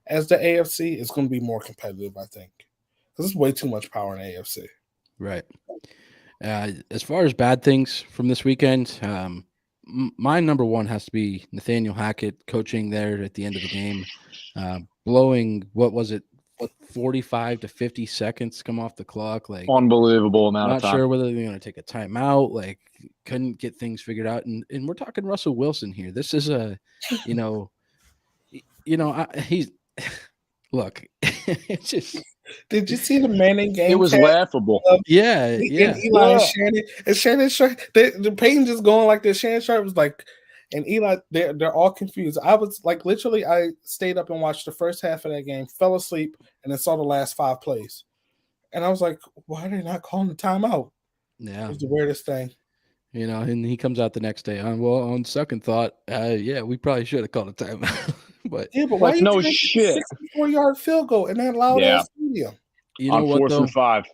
as the AFC, it's going to be more competitive. I think because there's way too much power in AFC. Right. As far as bad things from this weekend, my number one has to be Nathaniel Hackett coaching there at the end of the game, blowing, what was it, 45 to 50 seconds come off the clock. Like, unbelievable amount of time. Not sure whether they're going to take a timeout. Like, couldn't get things figured out. And we're talking Russell Wilson here. This is he's look. It's just. Did you see the Manning game? It was laughable. Yeah. And Eli and Shannon Sharp, the Peyton just going like this. Shannon Sharp was like, and Eli, they're all confused. I was like, literally, I stayed up and watched the first half of that game, fell asleep, and then saw the last 5 plays. And I was like, why are they not calling the timeout? Yeah. It was the weirdest thing. And he comes out the next day on second thought, we probably should have called a timeout. But why you no shit, 64-yard field goal in that loud ass stadium? You know on what, 4th and 5.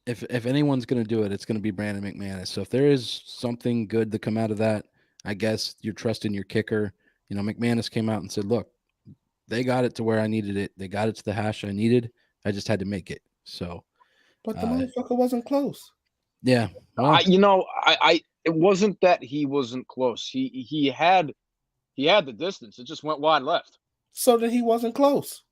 If anyone's going to do it, it's going to be Brandon McManus. So if there is something good to come out of that, I guess you're trusting your kicker. McManus came out and said, "Look, they got it to where I needed it. They got it to the hash I needed. I just had to make it." So, but the motherfucker wasn't close. Yeah, well, it wasn't that he wasn't close. He had the distance. It just went wide left. So that he wasn't close.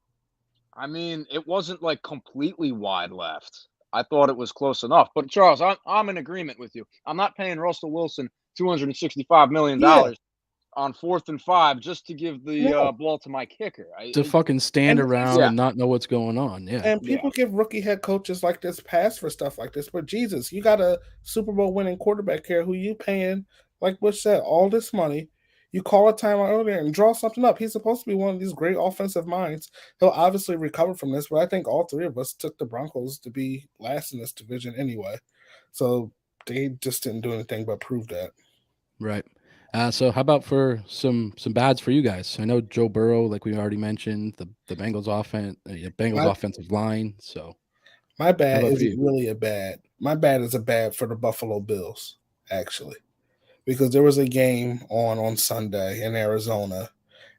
I mean, it wasn't like completely wide left. I thought it was close enough. But Charles, I'm in agreement with you. I'm not paying Russell Wilson $265 million on 4th and 5 just to give the ball to my kicker. To fucking stand around and not know what's going on. Yeah. And people give rookie head coaches like this pass for stuff like this. But Jesus, you got a Super Bowl winning quarterback here who you paying, like Bush said, all this money. You call a timeout earlier and draw something up. He's supposed to be one of these great offensive minds. He'll obviously recover from this, but I think all 3 of us took the Broncos to be last in this division anyway. So they just didn't do anything but prove that. Right. So how about for some bads for you guys? I know Joe Burrow, like we already mentioned, the Bengals offense, offensive line. So My bad about for isn't you? really a bad. My bad is a bad for the Buffalo Bills, actually, because there was a game on Sunday in Arizona,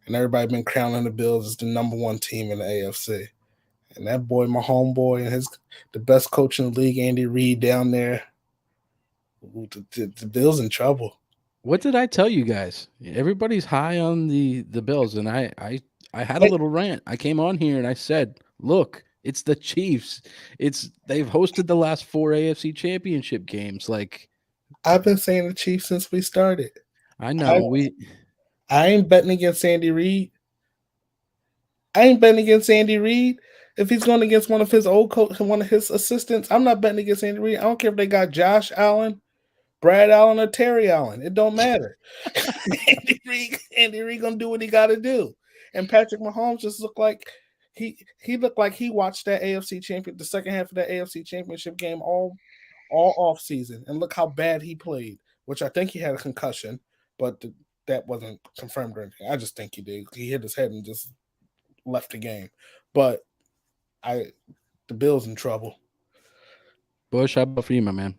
and everybody been crowning the Bills as the number one team in the AFC. And that boy, my homeboy, and the best coach in the league, Andy Reid, down there, the Bills in trouble. What did I tell you guys? Everybody's high on the Bills, and I had a Hey, little rant. I came on here and I said, "Look, it's the Chiefs. They've hosted the last 4 AFC Championship games. Like, I've been saying the Chiefs since we started. I I know I ain't betting against Andy Reid. I ain't betting against Andy Reid. If he's going against one of his old coach, one of his assistants, I'm not betting against Andy Reid. I don't care if they got Josh Allen, Brad Allen, or Terry Allen. It don't matter. Andy Reid gonna do what he got to do. And Patrick Mahomes just looked like he looked like he watched the second half of that AFC Championship game all off season, and look how bad he played. Which I think he had a concussion, but that wasn't confirmed or anything. I just think he did. He hit his head and just left the game. But the Bills in trouble. Bush. How about for you, my man?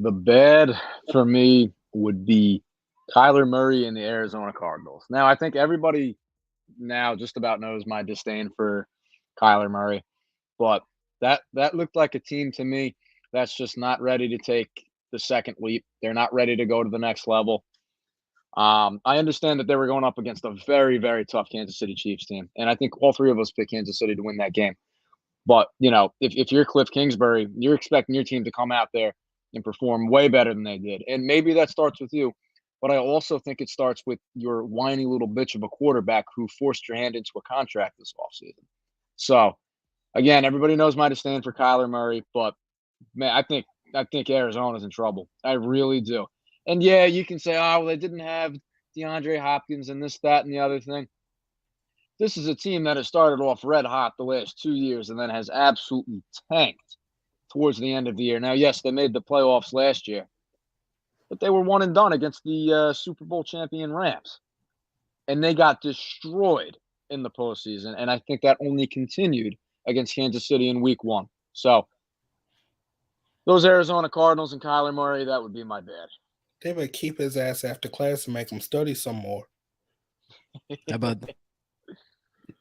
The bad for me would be Kyler Murray and the Arizona Cardinals. Now, I think everybody now just about knows my disdain for Kyler Murray, but that looked like a team to me that's just not ready to take the second leap. They're not ready to go to the next level. I understand that they were going up against a very, very tough Kansas City Chiefs team, and I think all three of us picked Kansas City to win that game. But, if you're Cliff Kingsbury, you're expecting your team to come out there and perform way better than they did. And maybe that starts with you. But I also think it starts with your whiny little bitch of a quarterback who forced your hand into a contract this offseason. So, again, everybody knows my disdain for Kyler Murray, but, man, I think Arizona's in trouble. I really do. And, yeah, you can say, oh, well, they didn't have DeAndre Hopkins and this, that, and the other thing. This is a team that has started off red hot the last 2 years and then has absolutely tanked towards the end of the year. Now, yes, they made the playoffs last year, but they were one and done against the Super Bowl champion Rams, and they got destroyed in the postseason. And I think that only continued against Kansas City in Week 1. So those Arizona Cardinals and Kyler Murray, that would be my bad. They would keep his ass after class and make him study some more. How about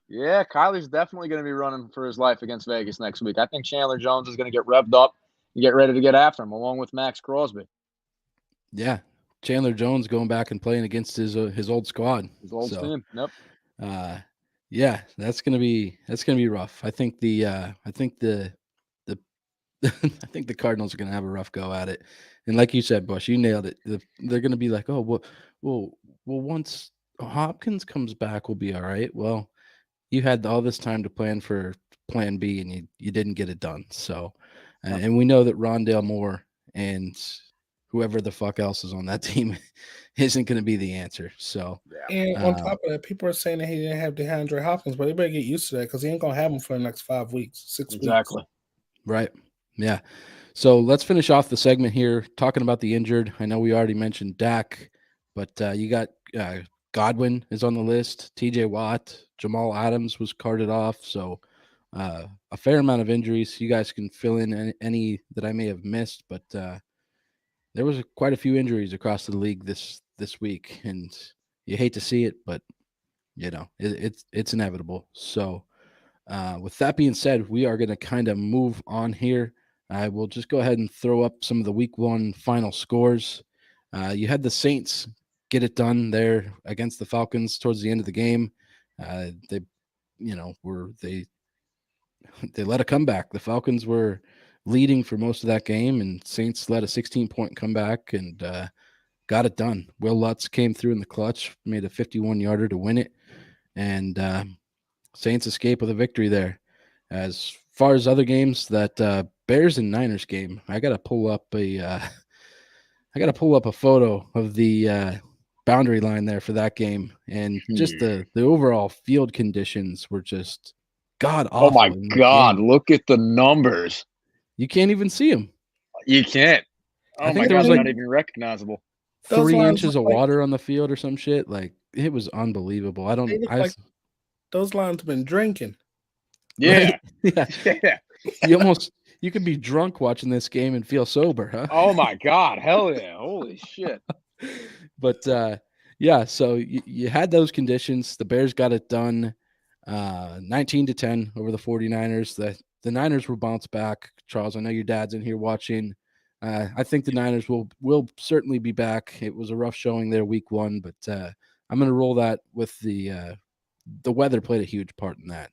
Yeah, Kyler's definitely going to be running for his life against Vegas next week. I think Chandler Jones is going to get revved up and get ready to get after him, along with Max Crosby. yeah, Chandler Jones going back and playing against his old squad, His old team. Yep. Yeah, that's gonna be rough. I think the I think the Cardinals are gonna have a rough go at it. And like you said, Bush, you nailed it. They're gonna be like, oh, well, once Hopkins comes back, we'll be all right. Well, you had all this time to plan for Plan B, and you didn't get it done. So, and we know that Rondale Moore and whoever the fuck else is on that team isn't going to be the answer. So, And on top of that, people are saying that he didn't have DeAndre Hopkins, but they better get used to that because he ain't gonna have him for the next 5 weeks, 6 weeks. Exactly. right. Yeah. So let's finish off the segment here talking about the injured. I know we already mentioned Dak, but you got Godwin is on the list. TJ Watt, Jamal Adams was carted off. So a fair amount of injuries. You guys can fill in any that I may have missed, but there was quite a few injuries across the league this week, and you hate to see it, but it's inevitable. So with that being said, we are going to kind of move on here. I will just go ahead and throw up some of the week 1 final scores. You had the Saints get it done there against the Falcons towards the end of the game. They let a comeback. The Falcons were leading for most of that game, and Saints led a 16-point comeback and got it done. Will Lutz came through in the clutch, made a 51-yarder to win it, and Saints escape with a victory there. As far as other games, that Bears and Niners game, I gotta pull up a photo of the boundary line there for that game, and just the overall field conditions were just god awful. Oh my God! Look at the numbers. You can't even see them. You can't. Oh my God! They're not even recognizable. 3 inches of water on the field or some shit. Like, it was unbelievable. Those lines have been drinking. Yeah. Right? Yeah. you could be drunk watching this game and feel sober, huh? Oh my God, hell yeah. Holy shit. But yeah, so you had those conditions. The Bears got it done 19-10 over the 49ers. The Niners will bounce back. Charles, I know your dad's in here watching. I think the Niners will certainly be back. It was a rough showing there week 1, but I'm going to roll that with the weather played a huge part in that.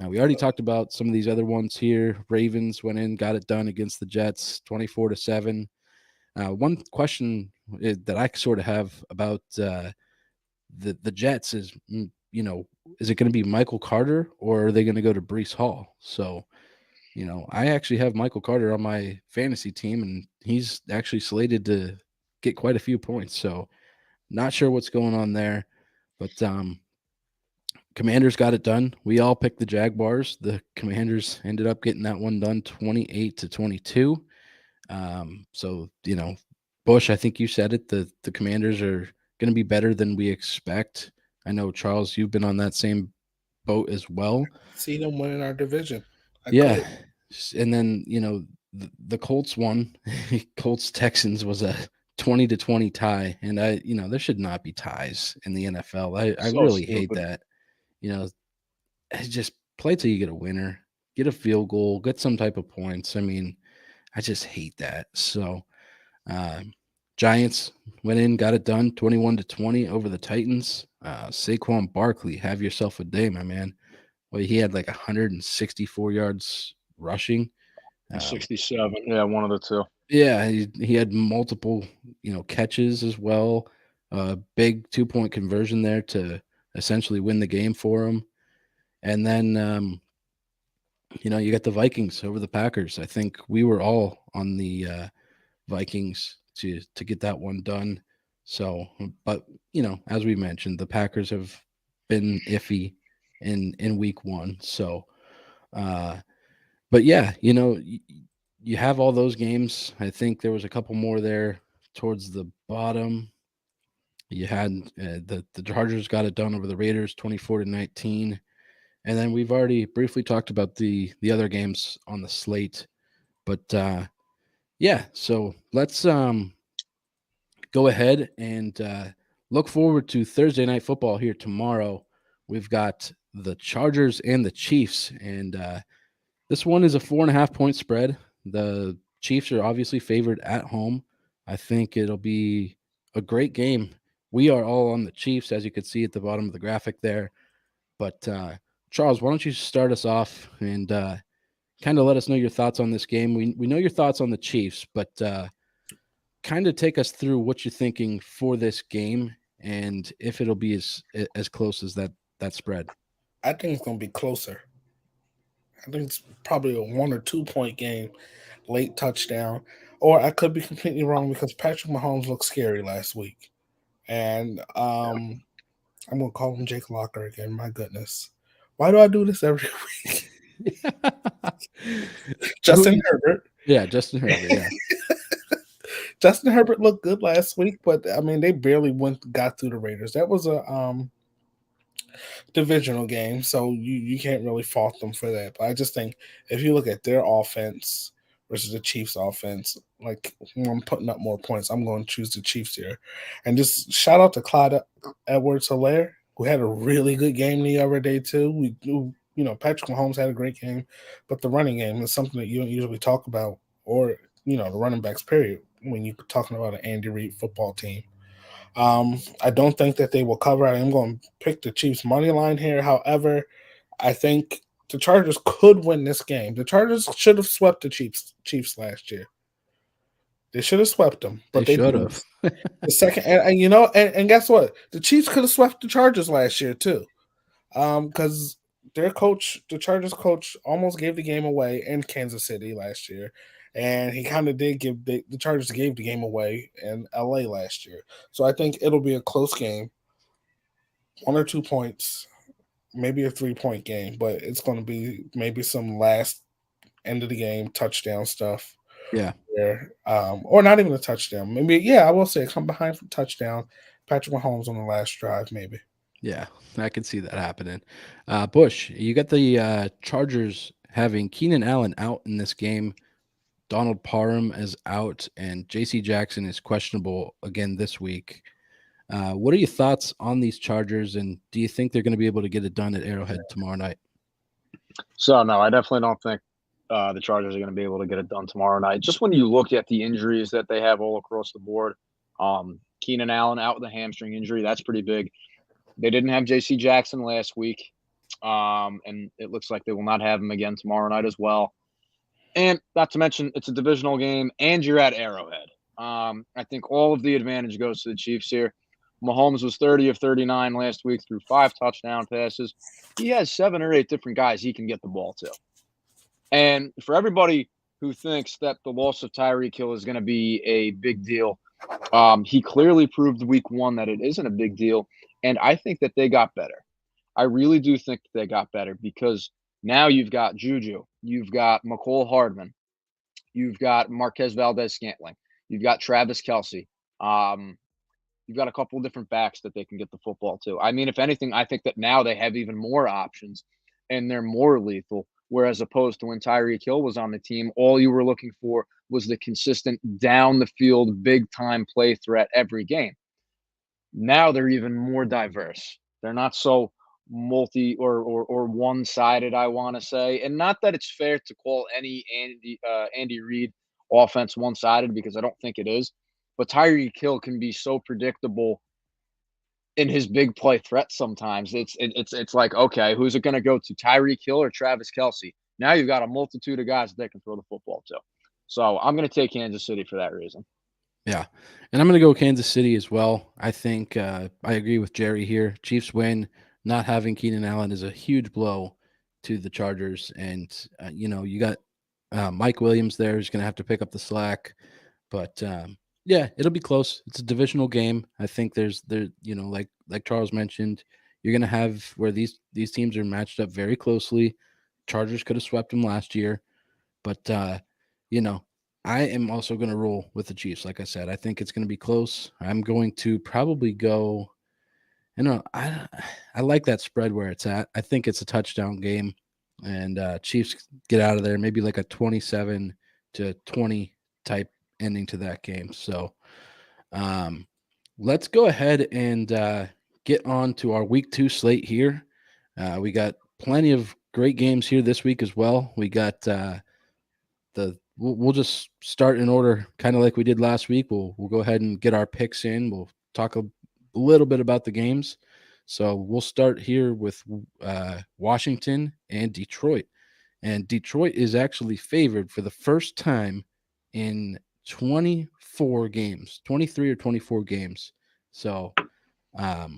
We already talked about some of these other ones here. Ravens went in, got it done against the Jets, 24-7. One question that I sort of have about the Jets is, is it going to be Michael Carter or are they going to go to Brees Hall? So, I actually have Michael Carter on my fantasy team, and he's actually slated to get quite a few points. So, not sure what's going on there, but Commanders got it done. We all picked the Jaguars. The Commanders ended up getting that one done 28-22. So, Bush, I think you said it. The Commanders are going to be better than we expect. I know, Charles, you've been on that same boat as well. See them winning our division. Yeah. And then, the Colts won. Colts Texans was a 20-20 tie. And there should not be ties in the NFL. I So really hate stupid. that. Just play till you get a winner, get a field goal, get some type of points. I mean, I just hate that. So, Giants went in, got it done, 21-20 over the Titans. Saquon Barkley, have yourself a day, my man. Well, he had like 164 yards rushing. 67. Yeah, one of the two. Yeah, he had multiple, catches as well. Big 2-point conversion there to essentially win the game for him. And then, you got the Vikings over the Packers. I think we were all on the Vikings to get that one done. So, but as we mentioned, the Packers have been iffy in week 1. So, but yeah, you have all those games. I think there was a couple more there towards the bottom. You had the Chargers got it done over the Raiders 24-19. And then we've already briefly talked about the other games on the slate. But yeah, so let's go ahead and look forward to Thursday night football here tomorrow. We've got the Chargers and the Chiefs, and this one is a 4.5-point spread. The Chiefs are obviously favored at home. I think it'll be a great game. We are all on the Chiefs, as you can see at the bottom of the graphic there. But Charles, why don't you start us off and kind of let us know your thoughts on this game? We know your thoughts on the Chiefs, but kind of take us through what you're thinking for this game and if it'll be as close as that spread. I think it's going to be closer. I think it's probably a 1 or 2 point game, late touchdown. Or I could be completely wrong because Patrick Mahomes looked scary last week. And I'm going to call him Jake Locker again. My goodness. Why do I do this every week? Justin Herbert. Yeah, Justin Herbert, yeah. Justin Herbert looked good last week, but I mean they barely got through the Raiders. That was a divisional game, so you can't really fault them for that. But I just think if you look at their offense versus the Chiefs' offense, like when I'm putting up more points, I'm going to choose the Chiefs here. And just shout out to Clyde Edwards-Helaire, who had a really good game the other day too. Patrick Mahomes had a great game, but the running game is something that you don't usually talk about, or the running backs period when you're talking about an Andy Reid football team. I don't think that they will cover. I am going to pick the Chiefs money line here. However, I think the Chargers could win this game. The Chargers should have swept the Chiefs last year. They should have swept them, but they should have. The second, and guess what? The Chiefs could have swept the Chargers last year too, because their coach, the Chargers coach, almost gave the game away in Kansas City last year. And he kind of did give the Chargers gave the game away in LA last year. So I think it'll be a close game, 1 or 2 points, maybe a 3-point game, but it's going to be maybe some last end of the game touchdown stuff. Yeah. Or not even a touchdown. Maybe, I will say come behind for touchdown. Patrick Mahomes on the last drive, maybe. Yeah, I can see that happening. Bush, you got the Chargers having Keenan Allen out in this game. Donald Parham is out, and J.C. Jackson is questionable again this week. What are your thoughts on these Chargers, and do you think they're going to be able to get it done at Arrowhead tomorrow night? So, no, I definitely don't think the Chargers are going to be able to get it done tomorrow night. Just when you look at the injuries that they have all across the board, Keenan Allen out with a hamstring injury, that's pretty big. They didn't have J.C. Jackson last week, and it looks like they will not have him again tomorrow night as well. And not to mention, it's a divisional game, and you're at Arrowhead. I think all of the advantage goes to the Chiefs here. Mahomes was 30 of 39 last week through 5 touchdown passes. He has 7 or 8 different guys he can get the ball to. And for everybody who thinks that the loss of Tyreek Hill is going to be a big deal, he clearly proved week 1 that it isn't a big deal. And I think that they got better. I really do think that they got better because now you've got Juju, you've got McCole Hardman, you've got Marquez Valdez-Scantling, you've got Travis Kelce. You've got a couple of different backs that they can get the football to. I mean, if anything, I think that now they have even more options and they're more lethal. Whereas opposed to when Tyreek Hill was on the team, all you were looking for was the consistent down the field, big time play threat every game. Now they're even more diverse. They're not so multi or one-sided, I want to say. And not that it's fair to call any Andy Reid offense one-sided, because I don't think it is. But Tyreek Hill can be so predictable in his big play threat sometimes. It's like, okay, who's it going to go to, Tyreek Hill or Travis Kelce? Now you've got a multitude of guys that they can throw the football to. So I'm going to take Kansas City for that reason. Yeah, and I'm going to go Kansas City as well. I think I agree with Jerry here. Chiefs win. Not having Keenan Allen is a huge blow to the Chargers. And, you got Mike Williams there who's going to have to pick up the slack. But, yeah, it'll be close. It's a divisional game. I think like Charles mentioned, you're going to have where these teams are matched up very closely. Chargers could have swept them last year. But, I am also going to roll with the Chiefs. Like I said, I think it's going to be close. I'm going to probably go. I like that spread where it's at. I think it's a touchdown game, and Chiefs get out of there. Maybe like a 27-20 type ending to that game. So, let's go ahead and get on to our week 2 slate here. We got plenty of great games here this week as well. We got We'll just start in order, kind of like we did last week. We'll go ahead and get our picks in. We'll talk a little bit about the games. So we'll start here with Washington and Detroit. And Detroit is actually favored for the first time in 24 games, 23 or 24 games. So I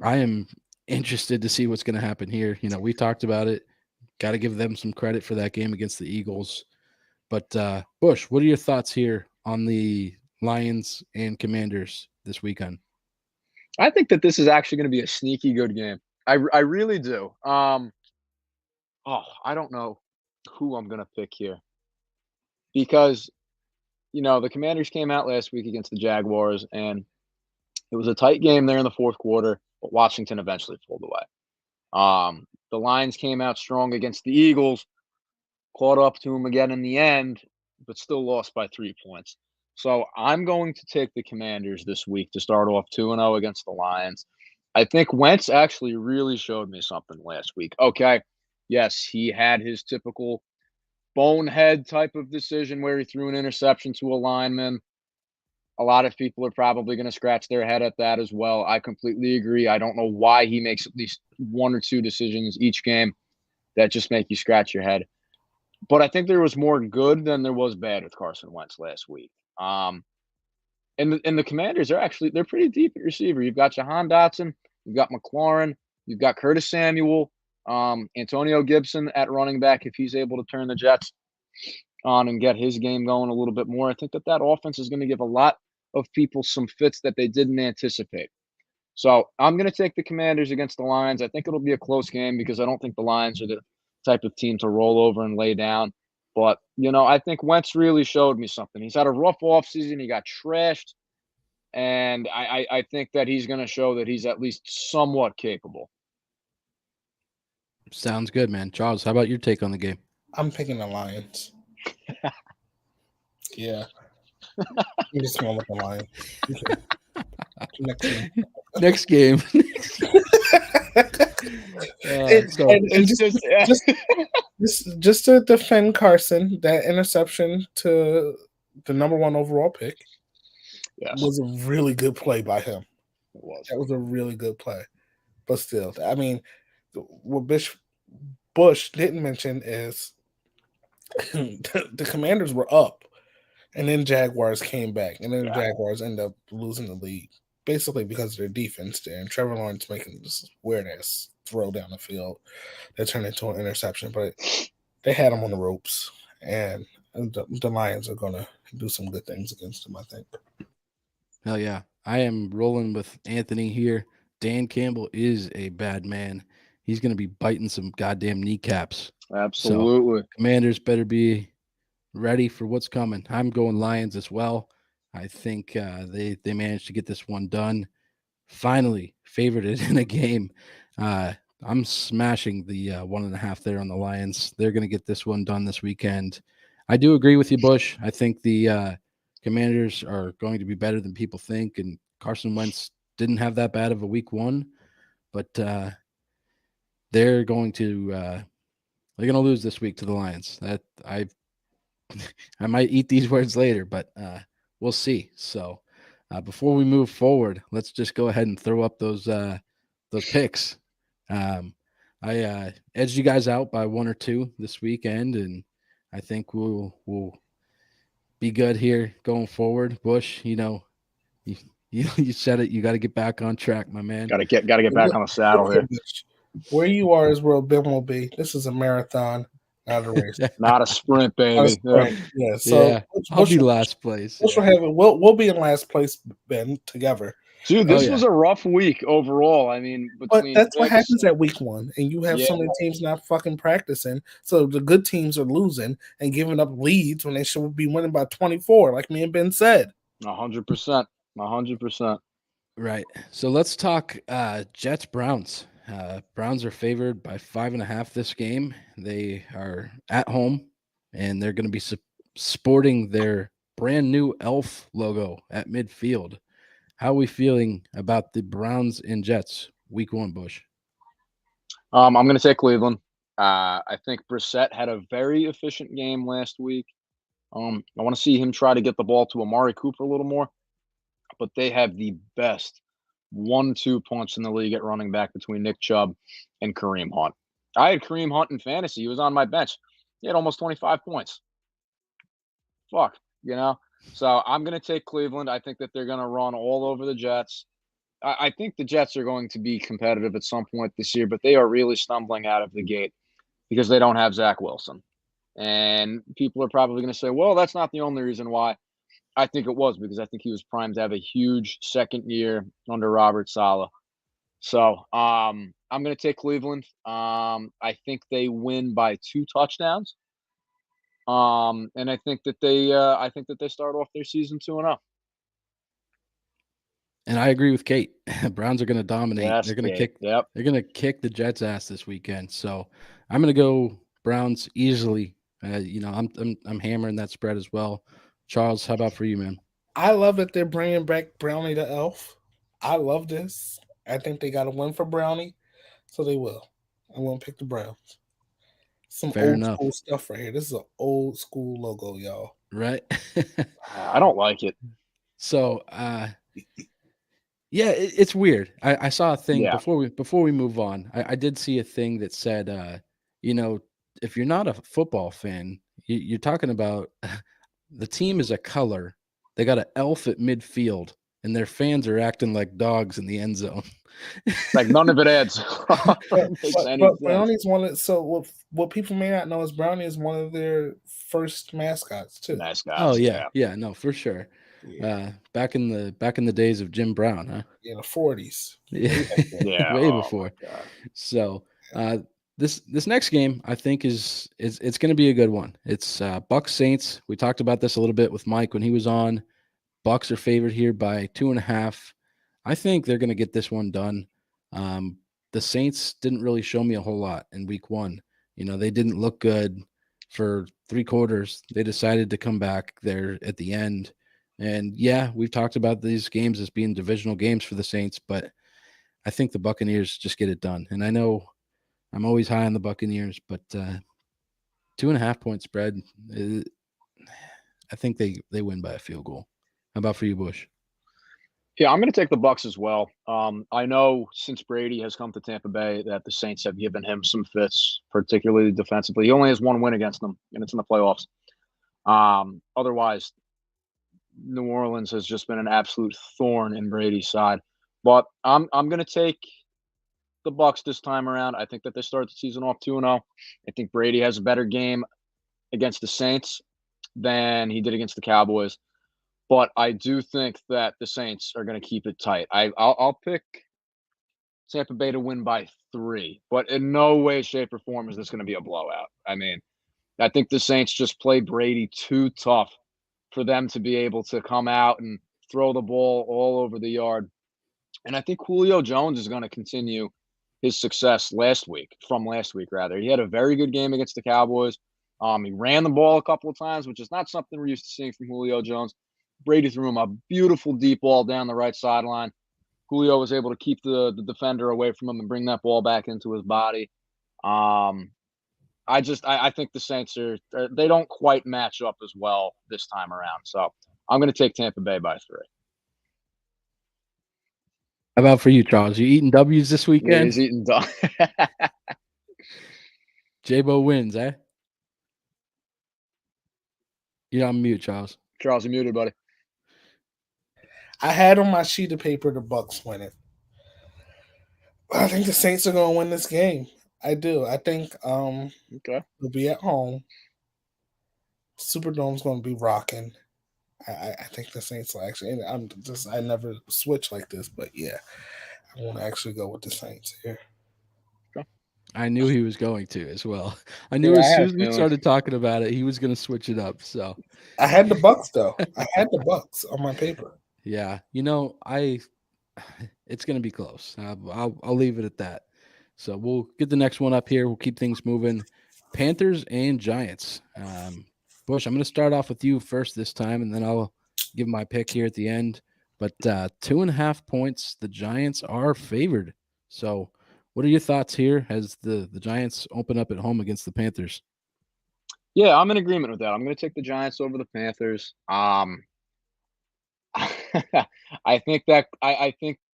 am interested to see what's going to happen here. We talked about it. Got to give them some credit for that game against the Eagles. But, Bush, what are your thoughts here on the Lions and Commanders this weekend? I think that this is actually going to be a sneaky good game. I really do. I don't know who I'm going to pick here because, the Commanders came out last week against the Jaguars, and it was a tight game there in the fourth quarter, but Washington eventually pulled away. The Lions came out strong against the Eagles, caught up to him again in the end, but still lost by 3 points. So I'm going to take the Commanders this week to start off 2-0 against the Lions. I think Wentz actually really showed me something last week. Okay, yes, he had his typical bonehead type of decision where he threw an interception to a lineman. A lot of people are probably going to scratch their head at that as well. I completely agree. I don't know why he makes at least 1 or 2 decisions each game that just make you scratch your head. But I think there was more good than there was bad with Carson Wentz last week. And the Commanders they're pretty deep at receiver. You've got Jahan Dotson, you've got McLaurin, you've got Curtis Samuel, Antonio Gibson at running back if he's able to turn the Jets on and get his game going a little bit more. I think that offense is going to give a lot of people some fits that they didn't anticipate. So I'm going to take the Commanders against the Lions. I think it'll be a close game because I don't think the Lions are the type of team to roll over and lay down. But, I think Wentz really showed me something. He's had a rough offseason. He got trashed. And I think that he's going to show that he's at least somewhat capable. Sounds good, man. Charles, how about your take on the game? I'm picking the Lions. Yeah. I'm just going with the Lions. Okay. Next game. Next game. So And It's just just to defend Carson, that interception to the number 1 overall pick yes, was a really good play by him. it was. That was a really good play. But still, I mean, what Bush didn't mention is the Commanders were up, and then Jaguars came back, and then the Jaguars ended up losing the lead, basically because of their defense there. And Trevor Lawrence making this weird-ass throw down the field that turned into an interception. But they had him on the ropes, and the Lions are going to do some good things against them, I think. Hell yeah. I am rolling with Anthony here. Dan Campbell is a bad man. He's going to be biting some goddamn kneecaps. Absolutely. So, Commanders better be ready for what's coming. I'm going Lions as well. I think they managed to get this one done. Finally, favorited in a game. I'm smashing the 1.5 there on the Lions. They're going to get this one done this weekend. I do agree with you, Bush. I think the Commanders are going to be better than people think, and Carson Wentz didn't have that bad of a week 1, but they're going to lose this week to the Lions. That I might eat these words later, but we'll see. So before we move forward, let's just go ahead and throw up those picks. I edged you guys out by 1 or 2 this weekend, and I think we'll be good here going forward. Bush, you said it. You got to get back on track, my man. Got to get back on the saddle here. Where you are is where Ben will be. This is a marathon, not a race. Not a sprint, baby. Yeah. So I'll be last place. We'll be in last place, Ben, together. Dude, this was a rough week overall. I mean, but that's what happens at week 1, and you have so many teams not fucking practicing. So the good teams are losing and giving up leads when they should be winning by 24, like me and Ben said. 100%. 100%. Right. So let's talk Jets Browns. Browns are favored by 5.5 this game. They are at home, and they're going to be sporting their brand new elf logo at midfield. How are we feeling about the Browns and Jets week 1, Bush? I'm going to take Cleveland. I think Brissett had a very efficient game last week. I want to see him try to get the ball to Amari Cooper a little more. But they have the best 1-2 punch in the league at running back between Nick Chubb and Kareem Hunt. I had Kareem Hunt in fantasy. He was on my bench. He had almost 25 points. Fuck, So I'm going to take Cleveland. I think that they're going to run all over the Jets. I think the Jets are going to be competitive at some point this year, but they are really stumbling out of the gate because they don't have Zach Wilson. And people are probably going to say, well, that's not the only reason why. I think it was because I think he was primed to have a huge second year under Robert Saleh. So I'm going to take Cleveland. I think they win by 2 touchdowns. And I think that they start off their season 2-0. And I agree with Kate. Browns are going to dominate. Yes, they're going to Kate. kick. Yep. They're going to kick the Jets' ass this weekend. So I'm going to go Browns easily. I'm hammering that spread as well. Charles, how about for you, man? I love that they're bringing back Brownie the Elf. I love this. I think they got to win for Brownie, so they will. I'm going to pick the Browns. Some school stuff right here. This is an old school logo, y'all. Right? I don't like it. So, it's weird. I saw a thing before we move on. I did see a thing that said, if you're not a football fan, you're talking about the team is a color. They got an elf at midfield, and their fans are acting like dogs in the end zone. Like none of it adds. but Brownie's what people may not know is Brownie is one of their first mascots too. Oh yeah, no, for sure. Yeah. Back in the days of Jim Brown, huh? In the 40s. Yeah, way before. So this next game I think is it's going to be a good one. It's Bucs Saints. We talked about this a little bit with Mike when he was on. Bucs are favored here by 2.5. I think they're going to get this one done. The Saints didn't really show me a whole lot in week 1. They didn't look good. for 3 quarters. They decided to come back there at the end. And yeah, we've talked about these games as being divisional games for the Saints, but I think the Buccaneers just get it done. And I know I'm always high on the Buccaneers, but 2.5-point spread, I think they win by a field goal. How about for you, Bush? Yeah, I'm going to take the Bucks as well. I know since Brady has come to Tampa Bay that the Saints have given him some fits, particularly defensively. He only has one win against them, and it's in the playoffs. Otherwise, New Orleans has just been an absolute thorn in Brady's side. But I'm going to take the Bucks this time around. I think that they start the season off 2-0. I think Brady has a better game against the Saints than he did against the Cowboys. But I do think that the Saints are going to keep it tight. I'll pick Tampa Bay to win by 3, but in no way, shape, or form is this going to be a blowout. I mean, I think the Saints just play Brady too tough for them to be able to come out and throw the ball all over the yard. And I think Julio Jones is going to continue his success from last week, rather. He had a very good game against the Cowboys. He ran the ball a couple of times, which is not something we're used to seeing from Julio Jones. Brady threw him a beautiful deep ball down the right sideline. Julio was able to keep the defender away from him and bring that ball back into his body. I think the Saints they don't quite match up as well this time around. So I'm going to take Tampa Bay by 3. How about for you, Charles? You eating W's this Yeah, weekend? he's eating dog. J-Bo wins, eh? You're on mute, Charles. Charles, you're muted, buddy. I had on my sheet of paper the Bucks winning. I think the Saints are going to win this game. I do. I think Okay. they'll be at home. Superdome's going to be rocking. I think the Saints will actually. I never switch like this, but yeah, I want to actually go with the Saints here. I knew he was going to as well. I knew as soon as we started talking about it, he was going to switch it up. So I had the Bucks though. I had the Bucks on my paper. Yeah, it's going to be close. I'll leave it at that. So we'll get the next one up here. We'll keep things moving. Panthers and Giants. Bush, I'm going to start off with you first this time, and then I'll give my pick here at the end. But 2.5 points, the Giants are favored. So what are your thoughts here as the Giants open up at home against the Panthers? Yeah, I'm in agreement with that. I'm going to take the Giants over the Panthers. I think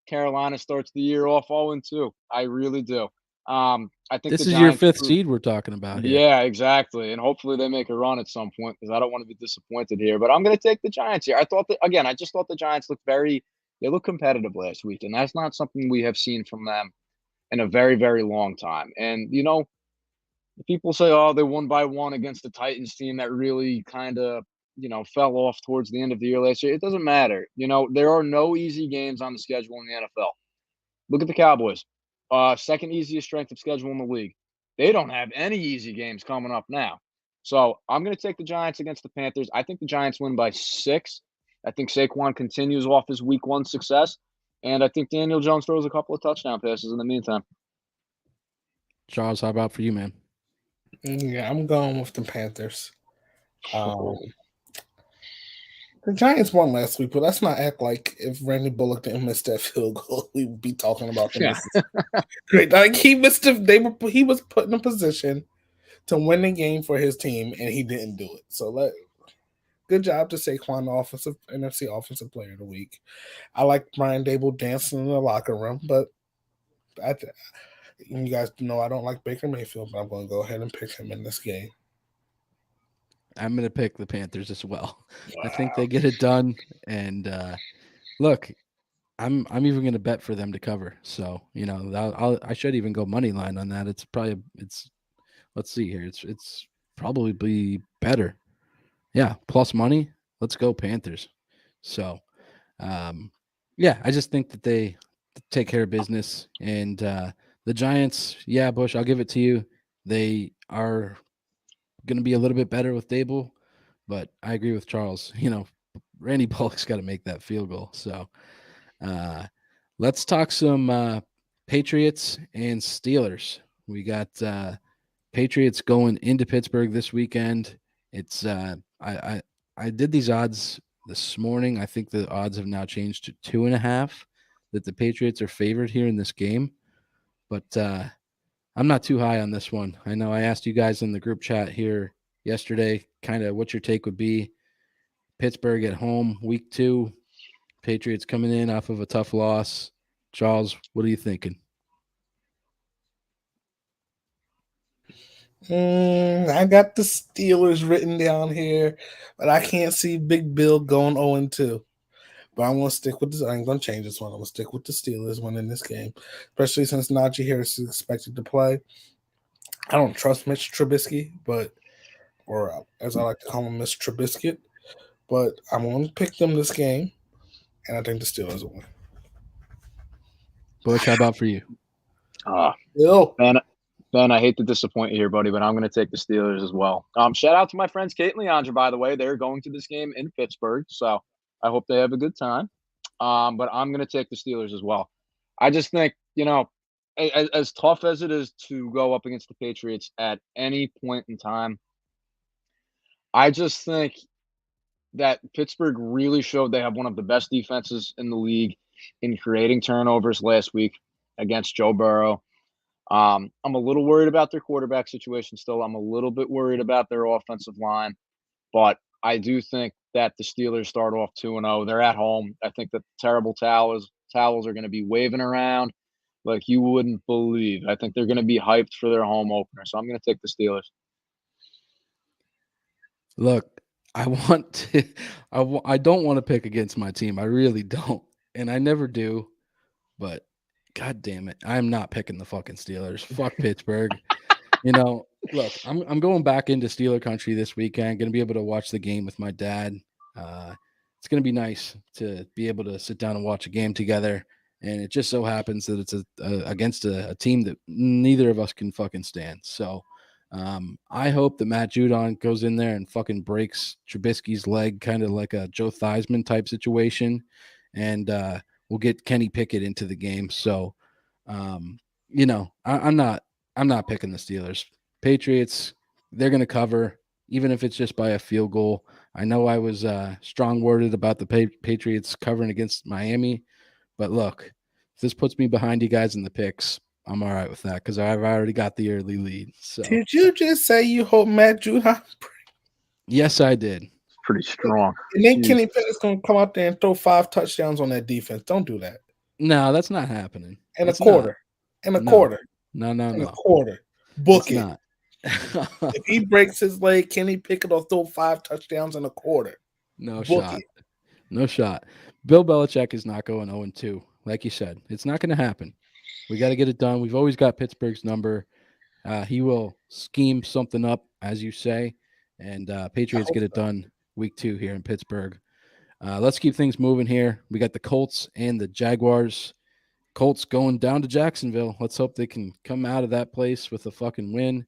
Carolina starts the year off 0-2. I really do. I think this is your 5th seed we're talking about here. Yeah, exactly. And hopefully they make a run at some point because I don't want to be disappointed here. But I'm going to take the Giants here. I just thought the Giants looked they looked competitive last week, and that's not something we have seen from them in a very, very long time. And people say, oh, they won by 1 against the Titans team that really kind of fell off towards the end of the year last year. It doesn't matter. There are no easy games on the schedule in the NFL. Look at the Cowboys. Second easiest strength of schedule in the league. They don't have any easy games coming up now. So I'm going to take the Giants against the Panthers. I think the Giants win by 6. I think Saquon continues off his week 1 success. And I think Daniel Jones throws a couple of touchdown passes in the meantime. Charles, how about for you, man? Yeah, I'm going with the Panthers. The Giants won last week, but let's not act like if Randy Bullock didn't miss that field goal, we would be talking about them. Yeah. Great, like he missed he was put in a position to win the game for his team, and he didn't do it. So good job to Saquon, NFC Offensive Player of the Week. I like Brian Dable dancing in the locker room, but you guys know I don't like Baker Mayfield, but I'm going to go ahead and pick him in this game. I'm going to pick the Panthers as well. Wow. I think they get it done. And look, I'm even going to bet for them to cover. So, I should even go money line on that. Let's see here. It's probably be better. Yeah. Plus money. Let's go Panthers. So, I just think that they take care of business. And the Giants, yeah, Bush, I'll give it to you. They are going to be a little bit better with Dable, but I agree with Charles. Randy Bullock's got to make that field goal. So let's talk some Patriots and Steelers. We got Patriots going into Pittsburgh this weekend. It's I did these odds this morning. I think the odds have now changed to 2.5 that the Patriots are favored here in this game. But I'm not too high on this one. I know I asked you guys in the group chat here yesterday kind of what your take would be. Pittsburgh at home, week 2. Patriots coming in off of a tough loss. Charles, what are you thinking? I got the Steelers written down here, but I can't see Big Bill going 0-2. But I'm going to stick with this. I ain't going to change this one. I'm going to stick with the Steelers winning this game, especially since Najee Harris is expected to play. I don't trust Mitch Trubisky, or as I like to call him, Miss Trubisky. But I'm going to pick them this game, and I think the Steelers will win. Bush, how about for you? Bill. Ben, I hate to disappoint you here, buddy, but I'm going to take the Steelers as well. Shout out to my friends Kate and Leandra, by the way. They're going to this game in Pittsburgh, so I hope they have a good time. But I'm going to take the Steelers as well. I just think, as tough as it is to go up against the Patriots at any point in time, I just think that Pittsburgh really showed they have one of the best defenses in the league in creating turnovers last week against Joe Burrow. I'm a little worried about their quarterback situation still. I'm a little bit worried about their offensive line, but I do think that the Steelers start off 2-0. They're at home. I think that terrible towels are going to be waving around like you wouldn't believe. I think they're going to be hyped for their home opener, so I'm going to take the Steelers. Look, I don't want to pick against my team. I really don't, and I never do. But God damn it, I'm not picking the fucking Steelers. Fuck Pittsburgh. Look, I'm going back into Steeler country this weekend. Going to be able to watch the game with my dad. It's going to be nice to be able to sit down and watch a game together. And it just so happens that it's against a team that neither of us can fucking stand. So I hope that Matt Judon goes in there and fucking breaks Trubisky's leg, kind of like a Joe Theismann type situation, and we'll get Kenny Pickett into the game. So, I'm not picking the Steelers. Patriots, they're going to cover, even if it's just by a field goal. I know I was strong-worded about the Patriots covering against Miami, but look, if this puts me behind you guys in the picks, I'm all right with that because I've already got the early lead. So, did you just say you hope Matt Judon? Yes, I did. Pretty strong. And then Kenny Pickett's going to come out there and throw 5 touchdowns on that defense. Don't do that. No, that's not happening. In a quarter. No. In a quarter. Book it. Not. If he breaks his leg, Kenny Pickett will throw 5 touchdowns in a quarter. No shot. No shot. Bill Belichick is not going 0-2. Like you said, it's not going to happen. We got to get it done. We've always got Pittsburgh's number. He will scheme something up, as you say, and Patriots get it done week 2 here in Pittsburgh. Let's keep things moving here. We got the Colts and the Jaguars. Colts going down to Jacksonville. Let's hope they can come out of that place with a fucking win.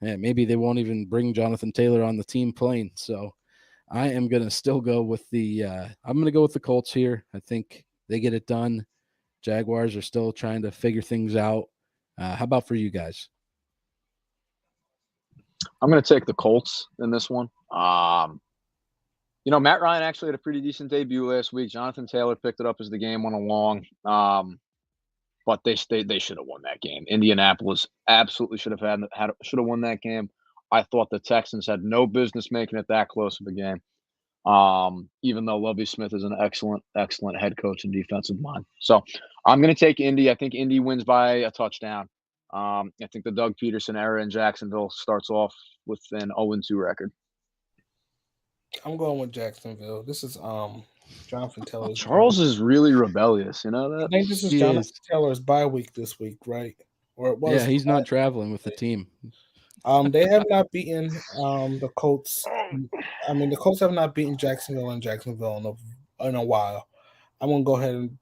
And maybe they won't even bring Jonathan Taylor on the team plane. So I am going to still go with I'm going to go with the Colts here. I think they get it done. Jaguars are still trying to figure things out. How about for you guys? I'm going to take the Colts in this one. Matt Ryan actually had a pretty decent debut last week. Jonathan Taylor picked it up as the game went along. But they should have won that game. Indianapolis absolutely should have won that game. I thought the Texans had no business making it that close of a game. Even though Lovie Smith is an excellent head coach and defensive mind. So I'm going to take Indy. I think Indy wins by a touchdown. I think the Doug Peterson era in Jacksonville starts off with an 0-2 record. I'm going with Jacksonville. This is Jonathan Taylor's. Charles is really rebellious. You know that? I think this is Jonathan Taylor's bye week this week, right? Or it was. Yeah, he's not traveling with the team. They have not beaten the Colts. I mean, the Colts have not beaten Jacksonville in a while. I'm going to go ahead and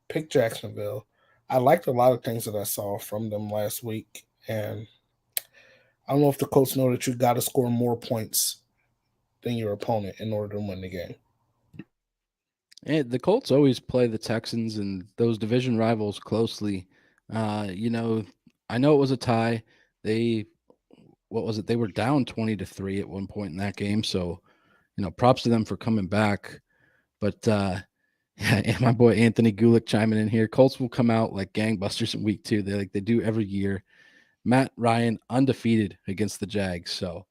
pick Jacksonville. I liked a lot of things that I saw from them last week, and I don't know if the Colts know that you got to score more points than your opponent in order to win the game. And the Colts always play the Texans and those division rivals closely. I know it was a tie. They what was it? They were down 20-3 at one point in that game. So, props to them for coming back. But and my boy Anthony Gulick chiming in here. Colts will come out like gangbusters in week 2. They do every year. Matt Ryan undefeated against the Jags. So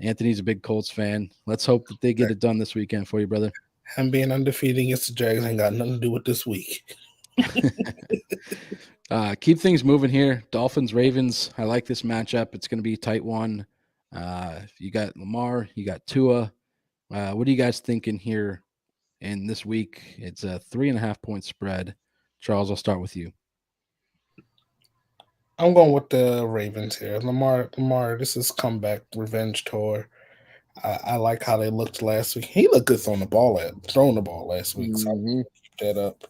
Anthony's a big Colts fan. Let's hope that they get it done this weekend for you, brother. Him being undefeated against the Jags ain't got nothing to do with this week. Keep things moving here. Dolphins, Ravens. I like this matchup. It's going to be a tight one. You got Lamar, you got Tua. What are you guys thinking here in this week? It's a 3.5-point spread. Charles, I'll start with you. I'm going with the Ravens here. Lamar, this is comeback revenge tour. I like how they looked last week. He looked good throwing the ball last week. So I'm going to keep that up.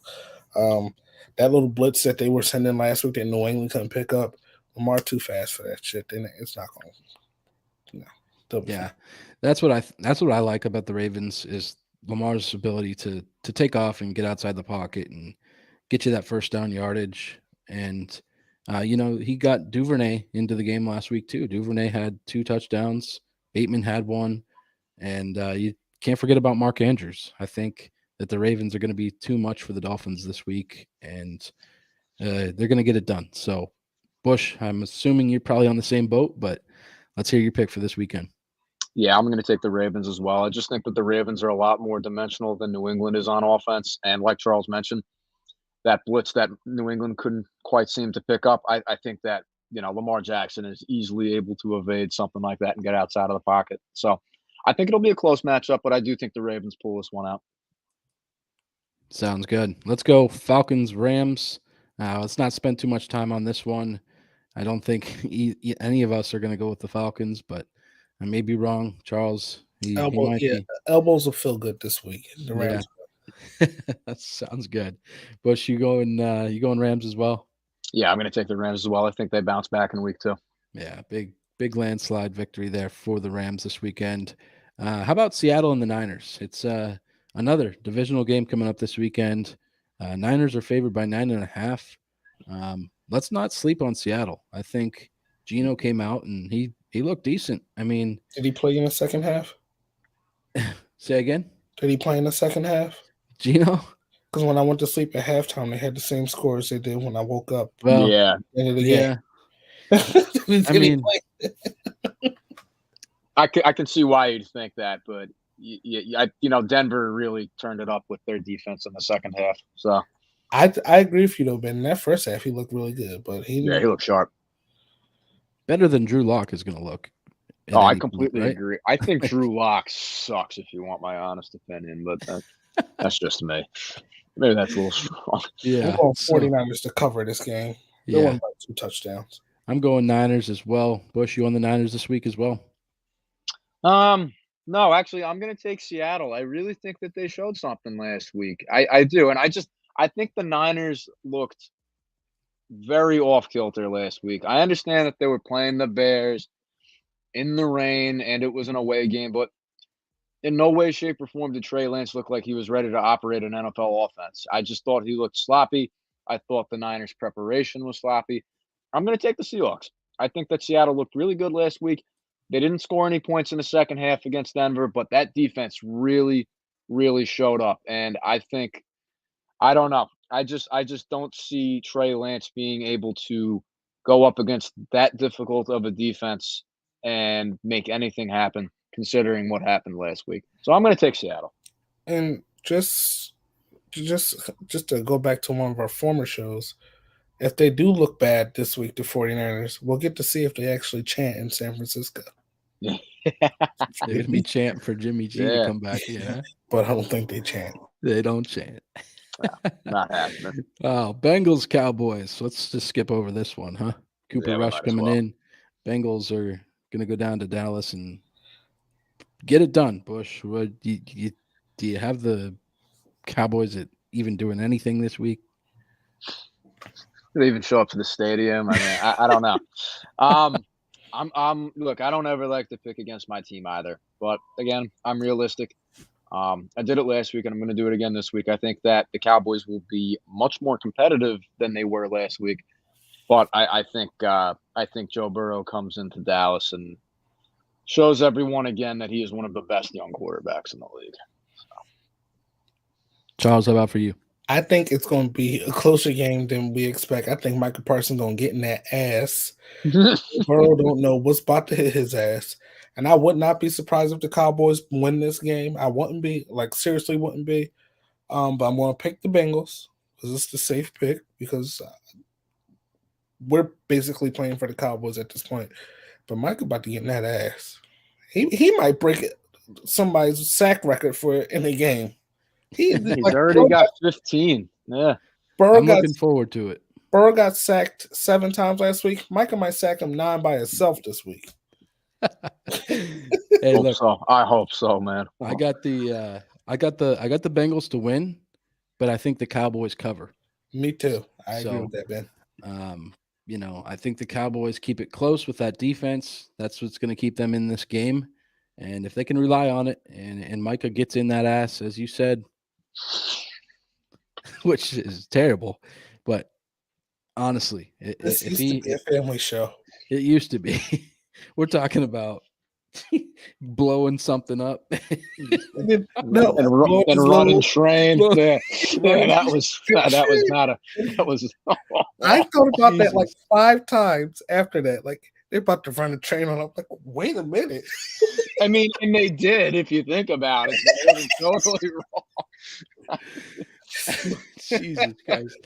That little blitz that they were sending last week that New England couldn't pick up, Lamar too fast for that shit. Then it's not going to. Yeah, that's what I like about the Ravens is Lamar's ability to take off and get outside the pocket and get you that first down yardage. And he got Duvernay into the game last week too. Duvernay had 2 touchdowns. Bateman had 1, and you can't forget about Mark Andrews. I think that the Ravens are going to be too much for the Dolphins this week, and they're going to get it done. So, Bush, I'm assuming you're probably on the same boat, but let's hear your pick for this weekend. Yeah, I'm going to take the Ravens as well. I just think that the Ravens are a lot more dimensional than New England is on offense, and like Charles mentioned, that blitz that New England couldn't quite seem to pick up, I think that Lamar Jackson is easily able to evade something like that and get outside of the pocket. So I think it'll be a close matchup, but I do think the Ravens pull this one out. Sounds good. Let's go Falcons, Rams. Let's not spend too much time on this one. I don't think any of us are going to go with the Falcons, but I may be wrong. Charles, elbows will feel good this week. The Rams. Yeah. That sounds good. Bush, you going Rams as well? Yeah, I'm going to take the Rams as well. I think they bounce back in week 2. Yeah, big landslide victory there for the Rams this weekend. How about Seattle and the Niners? It's another divisional game coming up this weekend. Niners are favored by 9.5. Let's not sleep on Seattle. I think Geno came out and he looked decent. I mean, did he play in the second half? Say again? Did he play in the second half? Geno? Because when I went to sleep at halftime, they had the same score as they did when I woke up. Well, yeah. I mean, I can see why you'd think that, but Denver really turned it up with their defense in the second half. So I agree with you though, Ben. In that first half, he looked really good, but he looked sharp. Better than Drew Lock is going to look. Oh, I completely agree. I think Drew Lock sucks, if you want my honest opinion, but that's just me. Maybe that's a little strong. Yeah, I'm going 49ers to cover this game. They won by 2 touchdowns. I'm going Niners as well. Bush, you on the Niners this week as well? No, actually, I'm going to take Seattle. I really think that they showed something last week. I do, and I think the Niners looked very off kilter last week. I understand that they were playing the Bears in the rain, and it was an away game, but in no way, shape, or form did Trey Lance look like he was ready to operate an NFL offense. I just thought he looked sloppy. I thought the Niners' preparation was sloppy. I'm going to take the Seahawks. I think that Seattle looked really good last week. They didn't score any points in the second half against Denver, but that defense really, really showed up. And I don't know. I just don't see Trey Lance being able to go up against that difficult of a defense and make anything happen, considering what happened last week. So I'm going to take Seattle. And just to go back to one of our former shows, if they do look bad this week, the 49ers, we'll get to see if they actually chant in San Francisco. Yeah. They're going to be chanting for Jimmy G to come back. Yeah. But I don't think they chant. They don't chant. No, not happening. Oh, Bengals, Cowboys. Let's just skip over this one, huh? Cooper Rush coming in. Bengals are going to go down to Dallas and get it done, Bush. Do you have the Cowboys even doing anything this week? They even show up to the stadium. I mean, I don't know. Look, I don't ever like to pick against my team either. But again, I'm realistic. I did it last week, and I'm going to do it again this week. I think that the Cowboys will be much more competitive than they were last week. But I think I think Joe Burrow comes into Dallas and shows everyone again that he is one of the best young quarterbacks in the league. Charles, how about for you? I think it's going to be a closer game than we expect. I think Michael Parsons going to get in that ass. Burrow don't know what's about to hit his ass. And I would not be surprised if the Cowboys win this game. I wouldn't be, seriously wouldn't be. But I'm going to pick the Bengals because it's the safe pick because we're basically playing for the Cowboys at this point. But Mike about to get in that ass. He might break somebody's sack record for in a game. He's already got 15. Yeah. I'm looking forward to it. Burrow got sacked 7 times last week. Micah might sack him 9 by himself this week. Hey, look, I hope so, man. I got the Bengals to win, but I think the Cowboys cover. Me too. I agree with that, Ben. I think the Cowboys keep it close with that defense. That's what's going to keep them in this game. And if they can rely on it, and Micah gets in that ass, as you said, which is terrible, but honestly, this used to be a family show. It used to be. We're talking about blowing something up and running trains. That was. I thought about that like 5 times after that. Like they're about to run a train on. I'm like, wait a minute. I mean, and they did. If you think about it, they were totally wrong. Jesus Christ.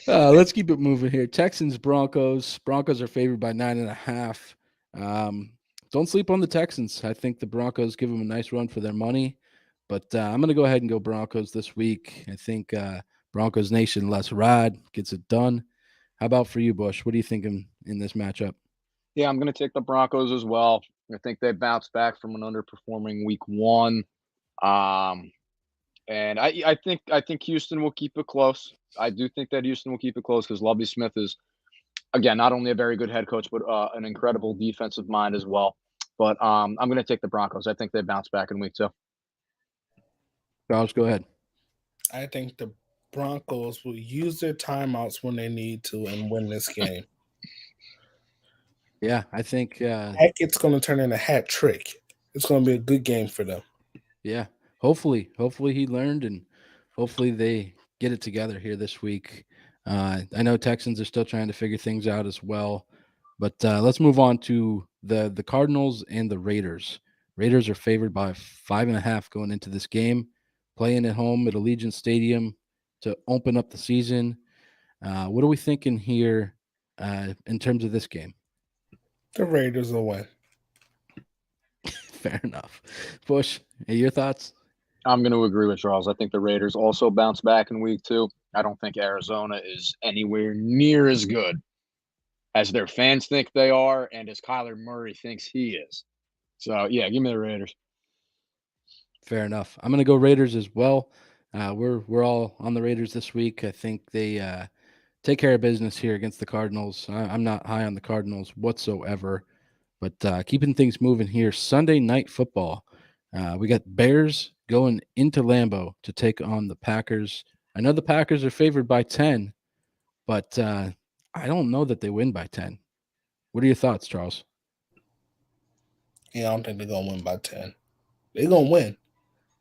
Let's keep it moving here. Texans, Broncos. Broncos are favored by 9.5. Don't sleep on the Texans. I think the Broncos give them a nice run for their money, but I'm going to go ahead and go Broncos this week. I think Broncos Nation, let's ride, gets it done. How about for you, Bush? What are you thinking in this matchup? Yeah, I'm going to take the Broncos as well. I think they bounced back from an underperforming week 1. And I think Houston will keep it close. I do think that Houston will keep it close because Lovie Smith is, again, not only a very good head coach, but an incredible defensive mind as well. But I'm going to take the Broncos. I think they bounce back in week 2. Charles, go ahead. I think the Broncos will use their timeouts when they need to and win this game. Yeah, I think it's going to turn into a hat trick. It's going to be a good game for them. Yeah, hopefully he learned, and hopefully they get it together here this week. I know Texans are still trying to figure things out as well, but let's move on to the Cardinals and the Raiders. Raiders are favored by 5.5 going into this game, playing at home at Allegiant Stadium to open up the season. What are we thinking here in terms of this game? The Raiders will win. Fair enough. Bush, your thoughts? I'm going to agree with Charles. I think the Raiders also bounce back in week 2. I don't think Arizona is anywhere near as good as their fans think they are and as Kyler Murray thinks he is. So, yeah, give me the Raiders. Fair enough. I'm going to go Raiders as well. We're all on the Raiders this week. I think they take care of business here against the Cardinals. I'm not high on the Cardinals whatsoever, but keeping things moving here. Sunday Night Football. We got Bears going into Lambeau to take on the Packers. I know the Packers are favored by 10, but I don't know that they win by 10. What are your thoughts, Charles? Yeah, I don't think they're going to win by 10. They're going to win,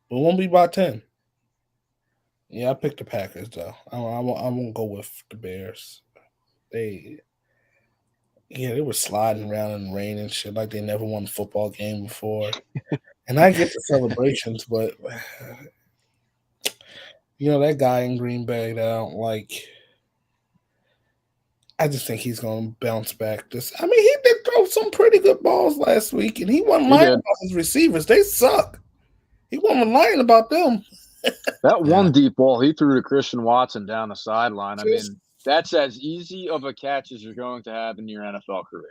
but it won't be by 10. Yeah, I picked the Packers, though. I won't go with the Bears. They were sliding around in the rain and shit like they never won a football game before. And I get the celebrations, but that guy in Green Bay that I don't like, I just think he's going to bounce back. He did throw some pretty good balls last week, and he wasn't lying about his receivers. They suck. He wasn't lying about them. That one deep ball he threw to Christian Watson down the sideline. I mean, that's as easy of a catch as you're going to have in your NFL career.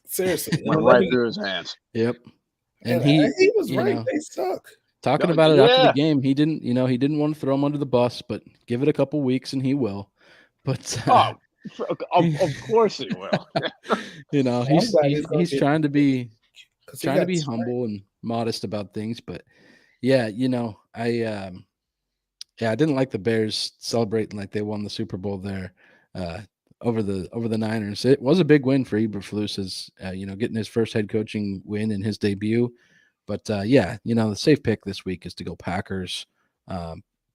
Seriously. Went right through his hands. Yep. And he was right. They suck. Talking about it after the game, he didn't want to throw him under the bus, but give it a couple weeks and he will. But of course he will. He's trying to be humble and modest about things, but yeah, I didn't like the Bears celebrating like they won the Super Bowl there over the Niners. It was a big win for Eberflus's, getting his first head coaching win in his debut. But yeah, the safe pick this week is to go Packers.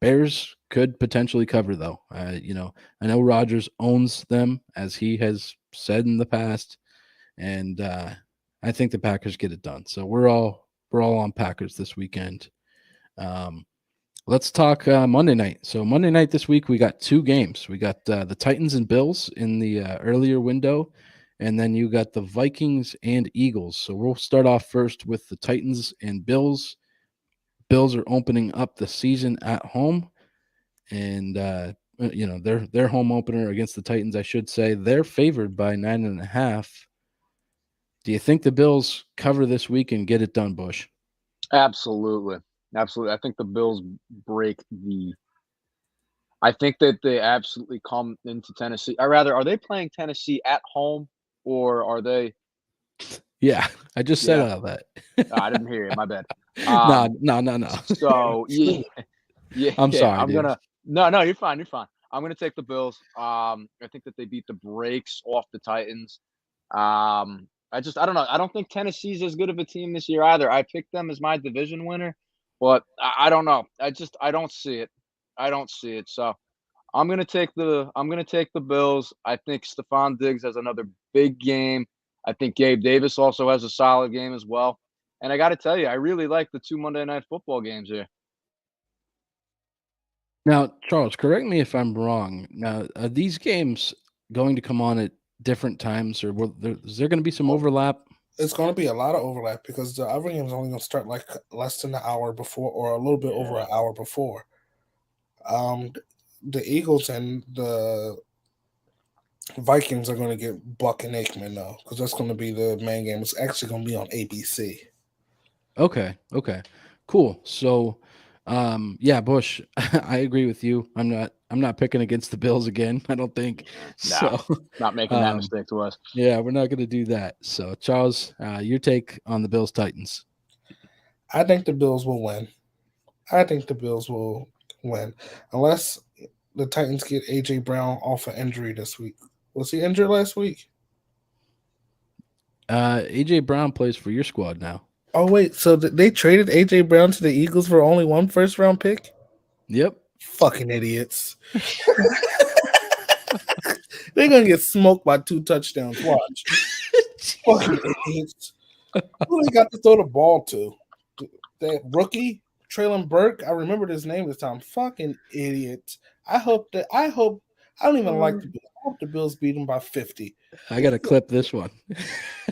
Bears could potentially cover though. I know Rodgers owns them, as he has said in the past, and I think the Packers get it done. So we're all on Packers this weekend. Let's talk Monday night. So Monday night this week, we got two games. We got the Titans and Bills in the earlier window, and then you got the Vikings and Eagles. So we'll start off first with the Titans and Bills. Bills are opening up the season at home, and their home opener against the Titans, I should say, they're favored by 9.5. Do you think the Bills cover this week and get it done, Bush? Absolutely. I think the Bills break I think that they absolutely come into Tennessee. Or rather, are they playing Tennessee at home, or are they? Yeah, I just said Yeah. all that. I didn't hear it. My bad. No. So yeah, I'm sorry, I'm dude. gonna. No, you're fine. I'm gonna take the Bills. I think that they beat the brakes off the Titans. I don't know. I don't think Tennessee's as good of a team this year either. I picked them as my division winner, but I don't know. I don't see it. I don't see it. So I'm gonna take the Bills. I think Stephon Diggs has another big game. I think Gabe Davis also has a solid game as well. And I got to tell you, I really like the two Monday Night Football games here. Now, Charles, correct me if I'm wrong. Now, are these games going to come on at different times, or is there going to be some overlap? It's going to be a lot of overlap because the other game is only going to start like less than an hour before, or a little bit over an hour before. The Eagles and the Vikings are going to get Buck and Aikman though, because that's going to be the main game. It's actually going to be on ABC. Okay, cool. So, yeah, Bush, I agree with you. I'm not picking against the Bills again. I don't think so. Not making that mistake to us. Yeah, we're not going to do that. So, Charles, your take on the Bills Titans? I think the Bills will win. Unless the Titans get AJ Brown off an injury this week. Was he injured last week? AJ Brown plays for your squad now. Oh wait, so they traded AJ Brown to the Eagles for only one first round pick? Yep. Fucking idiots. They're gonna get smoked by 2 touchdowns. Watch. Fucking idiots. Who they got to throw the ball to? That rookie, Traylon Burke. I remembered his name this time. Fucking idiots. I don't even like the Bills. I hope the Bills beat them by 50. I gotta clip this one.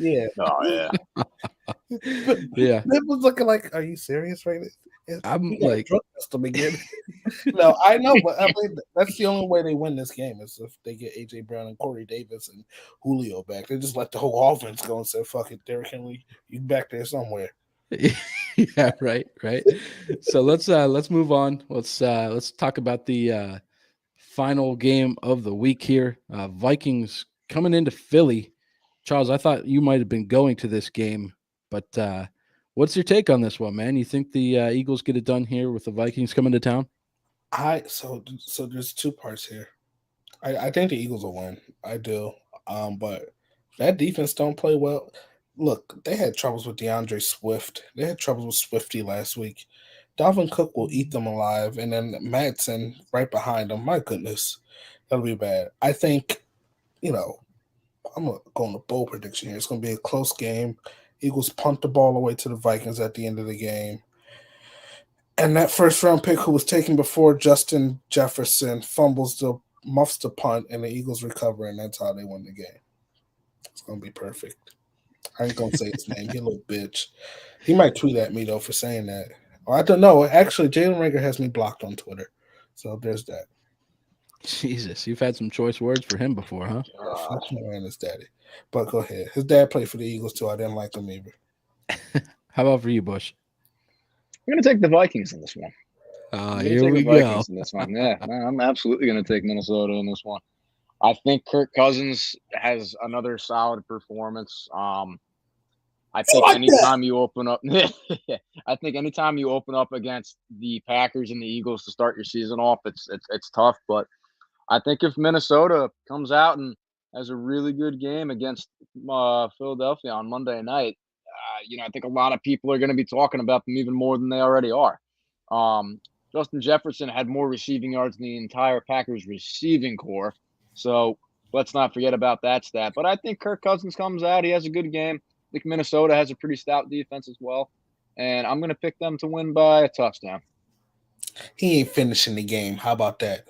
Yeah. Oh yeah. Yeah. It was looking like, are you serious right now? I'm like, drug test them again. No, I know, but I mean, that's the only way they win this game is if they get AJ Brown and Corey Davis and Julio back. They just let the whole offense go and say, "Fuck it, Derrick Henry, you back there somewhere." yeah, right. So let's move on. Let's talk about the final game of the week here. Vikings coming into Philly. Charles, I thought you might have been going to this game, but what's your take on this one, man? You think the Eagles get it done here with the Vikings coming to town? So there's 2 parts here. I think the Eagles will win. I do. But that defense don't play well. Look, they had troubles with DeAndre Swift. They had troubles with Swifty last week. Dalvin Cook will eat them alive, and then Madsen right behind them. My goodness, that'll be bad. I think, I'm going to bold prediction here. It's going to be a close game. Eagles punt the ball away to the Vikings at the end of the game. And that first round pick who was taken before Justin Jefferson muffs the punt, and the Eagles recover, and that's how they win the game. It's going to be perfect. I ain't going to say his name. He a little bitch. He might tweet at me, though, for saying that. I don't know. Actually, Jalen Rager has me blocked on Twitter. So there's that. Jesus, you've had some choice words for him before, huh? Fuck him and his daddy. But go ahead. His dad played for the Eagles, too. I didn't like him either. How about for you, Bush? I'm going to take the Vikings in this one. Here we go. In this one. Yeah, I'm absolutely going to take Minnesota in this one. I think Kirk Cousins has another solid performance. I think anytime you open up, I think anytime you open up against the Packers and the Eagles to start your season off, it's tough. But I think if Minnesota comes out and has a really good game against Philadelphia on Monday night. I think a lot of people are going to be talking about them even more than they already are. Justin Jefferson had more receiving yards than the entire Packers receiving core. So let's not forget about that stat. But I think Kirk Cousins comes out. He has a good game. I think Minnesota has a pretty stout defense as well. And I'm going to pick them to win by a touchdown. He ain't finishing the game. How about that?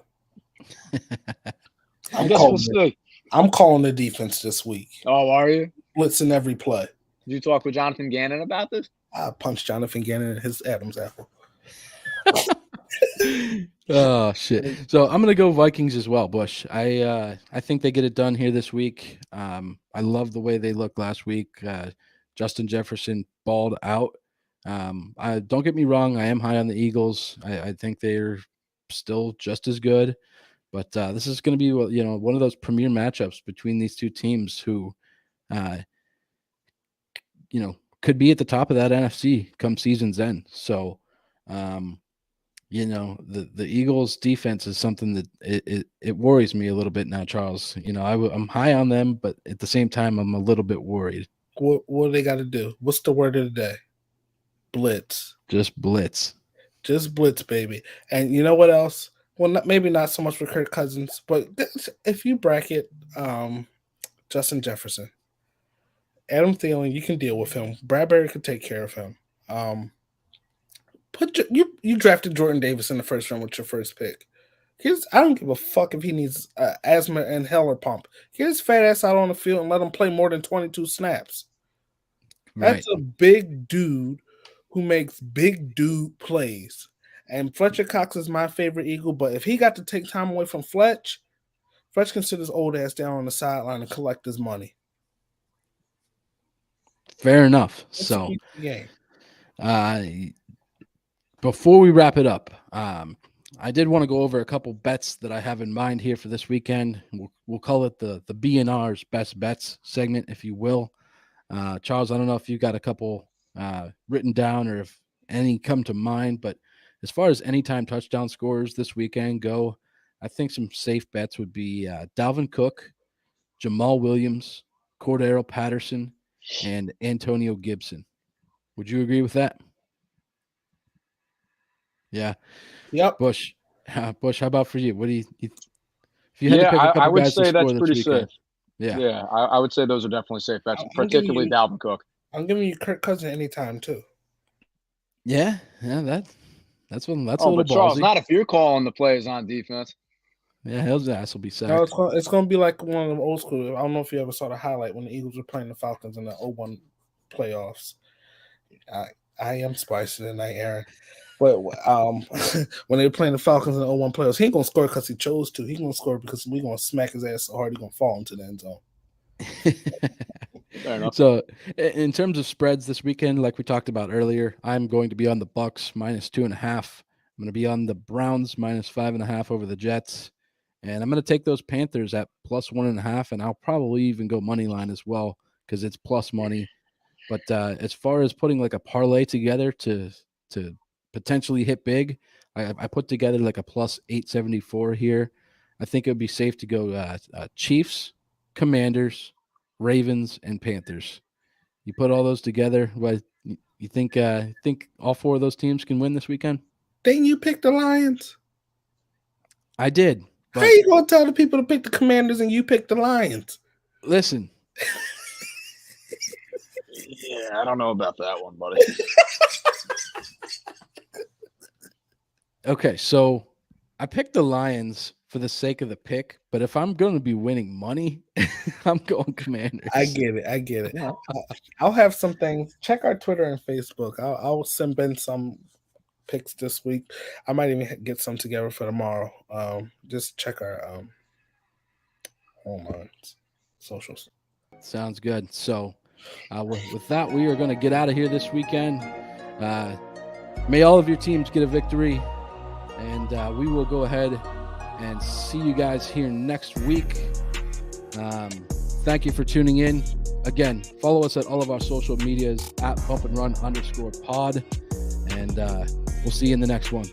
I guess we'll see. I'm calling the defense this week. Oh, are you? Blitzing every play. Did you talk with Jonathan Gannon about this? I punched Jonathan Gannon in his Adam's apple. Oh shit! So I'm gonna go Vikings as well, Bush. I think they get it done here this week. I love the way they looked last week. Justin Jefferson balled out. Don't get me wrong. I am high on the Eagles. I think they're still just as good, but this is going to be one of those premier matchups between these two teams who, could be at the top of that NFC come season's end. So. The Eagles defense is something that it worries me a little bit now, Charles. I'm high on them, but at the same time, I'm a little bit worried. What do they got to do? What's the word of the day? Blitz. Just blitz. Just blitz, baby. And you know what else? Well, maybe not so much for Kirk Cousins, but if you bracket Justin Jefferson, Adam Thielen, you can deal with him. Bradbury could take care of him. You drafted Jordan Davis in the first round with your first pick. I don't give a fuck if he needs asthma and Heller pump. Get his fat ass out on the field and let him play more than 22 snaps. Right. That's a big dude who makes big dude plays. And Fletcher Cox is my favorite Eagle, but if he got to take time away from Fletch can sit his old ass down on the sideline and collect his money. Fair enough. So, before we wrap it up, I did want to go over a couple bets that I have in mind here for this weekend. We'll call it the BNR's best bets segment, if you will. Charles, I don't know if you got a couple written down or if any come to mind, but as far as anytime touchdown scorers this weekend go, I think some safe bets would be Dalvin Cook, Jamal Williams, Cordero Patterson, and Antonio Gibson. Would you agree with that? Yeah. Yep. Bush, how about for you? What do you if you had to pick a couple I would guys say to score that's this pretty weekend? safe. Yeah. I would say those are definitely safe bets, particularly Dalvin Cook. I'm giving you Kirk Cousins anytime too. Yeah, that's a little but Charles, ballsy. not if you're calling the plays on defense. Yeah, his ass will be sacked. No, it's going to be like one of them old school. I don't know if you ever saw the highlight when the Eagles were playing the Falcons in the 0-1 playoffs. I am spicy tonight, Aaron. But when they were playing the Falcons in the 0-1 playoffs, he ain't going to score because he chose to. He's going to score because we're going to smack his ass so hard he's going to fall into the end zone. Fair enough. So, in terms of spreads this weekend, like we talked about earlier, I'm going to be on the Bucks -2.5. I'm going to be on the Browns -5.5 over the Jets. And I'm going to take those Panthers at +1.5, and I'll probably even go money line as well because it's plus money. But as far as putting like a parlay together to potentially hit big, I put together like a +874 here. I think it would be safe to go Chiefs, Commanders, Ravens, and Panthers. You put all those together, what you think all four of those teams can win this weekend? Didn't you pick the Lions? I did. How you gonna tell the people to pick the Commanders and you pick the Lions? Listen. Yeah, I don't know about that one, buddy. Okay, so I picked the Lions for the sake of the pick, but if I'm going to be winning money, I'm going Commanders. I get it. Yeah. I'll have some things. Check our Twitter and Facebook. I'll send Ben some picks this week. I might even get some together for tomorrow. Just check our socials. Sounds good. So with that, we are going to get out of here this weekend. May all of your teams get a victory, and we will go ahead and see you guys here next week. Thank you for tuning in. Again, follow us at all of our social medias at @BumpAndRun_pod, and we'll see you in the next one.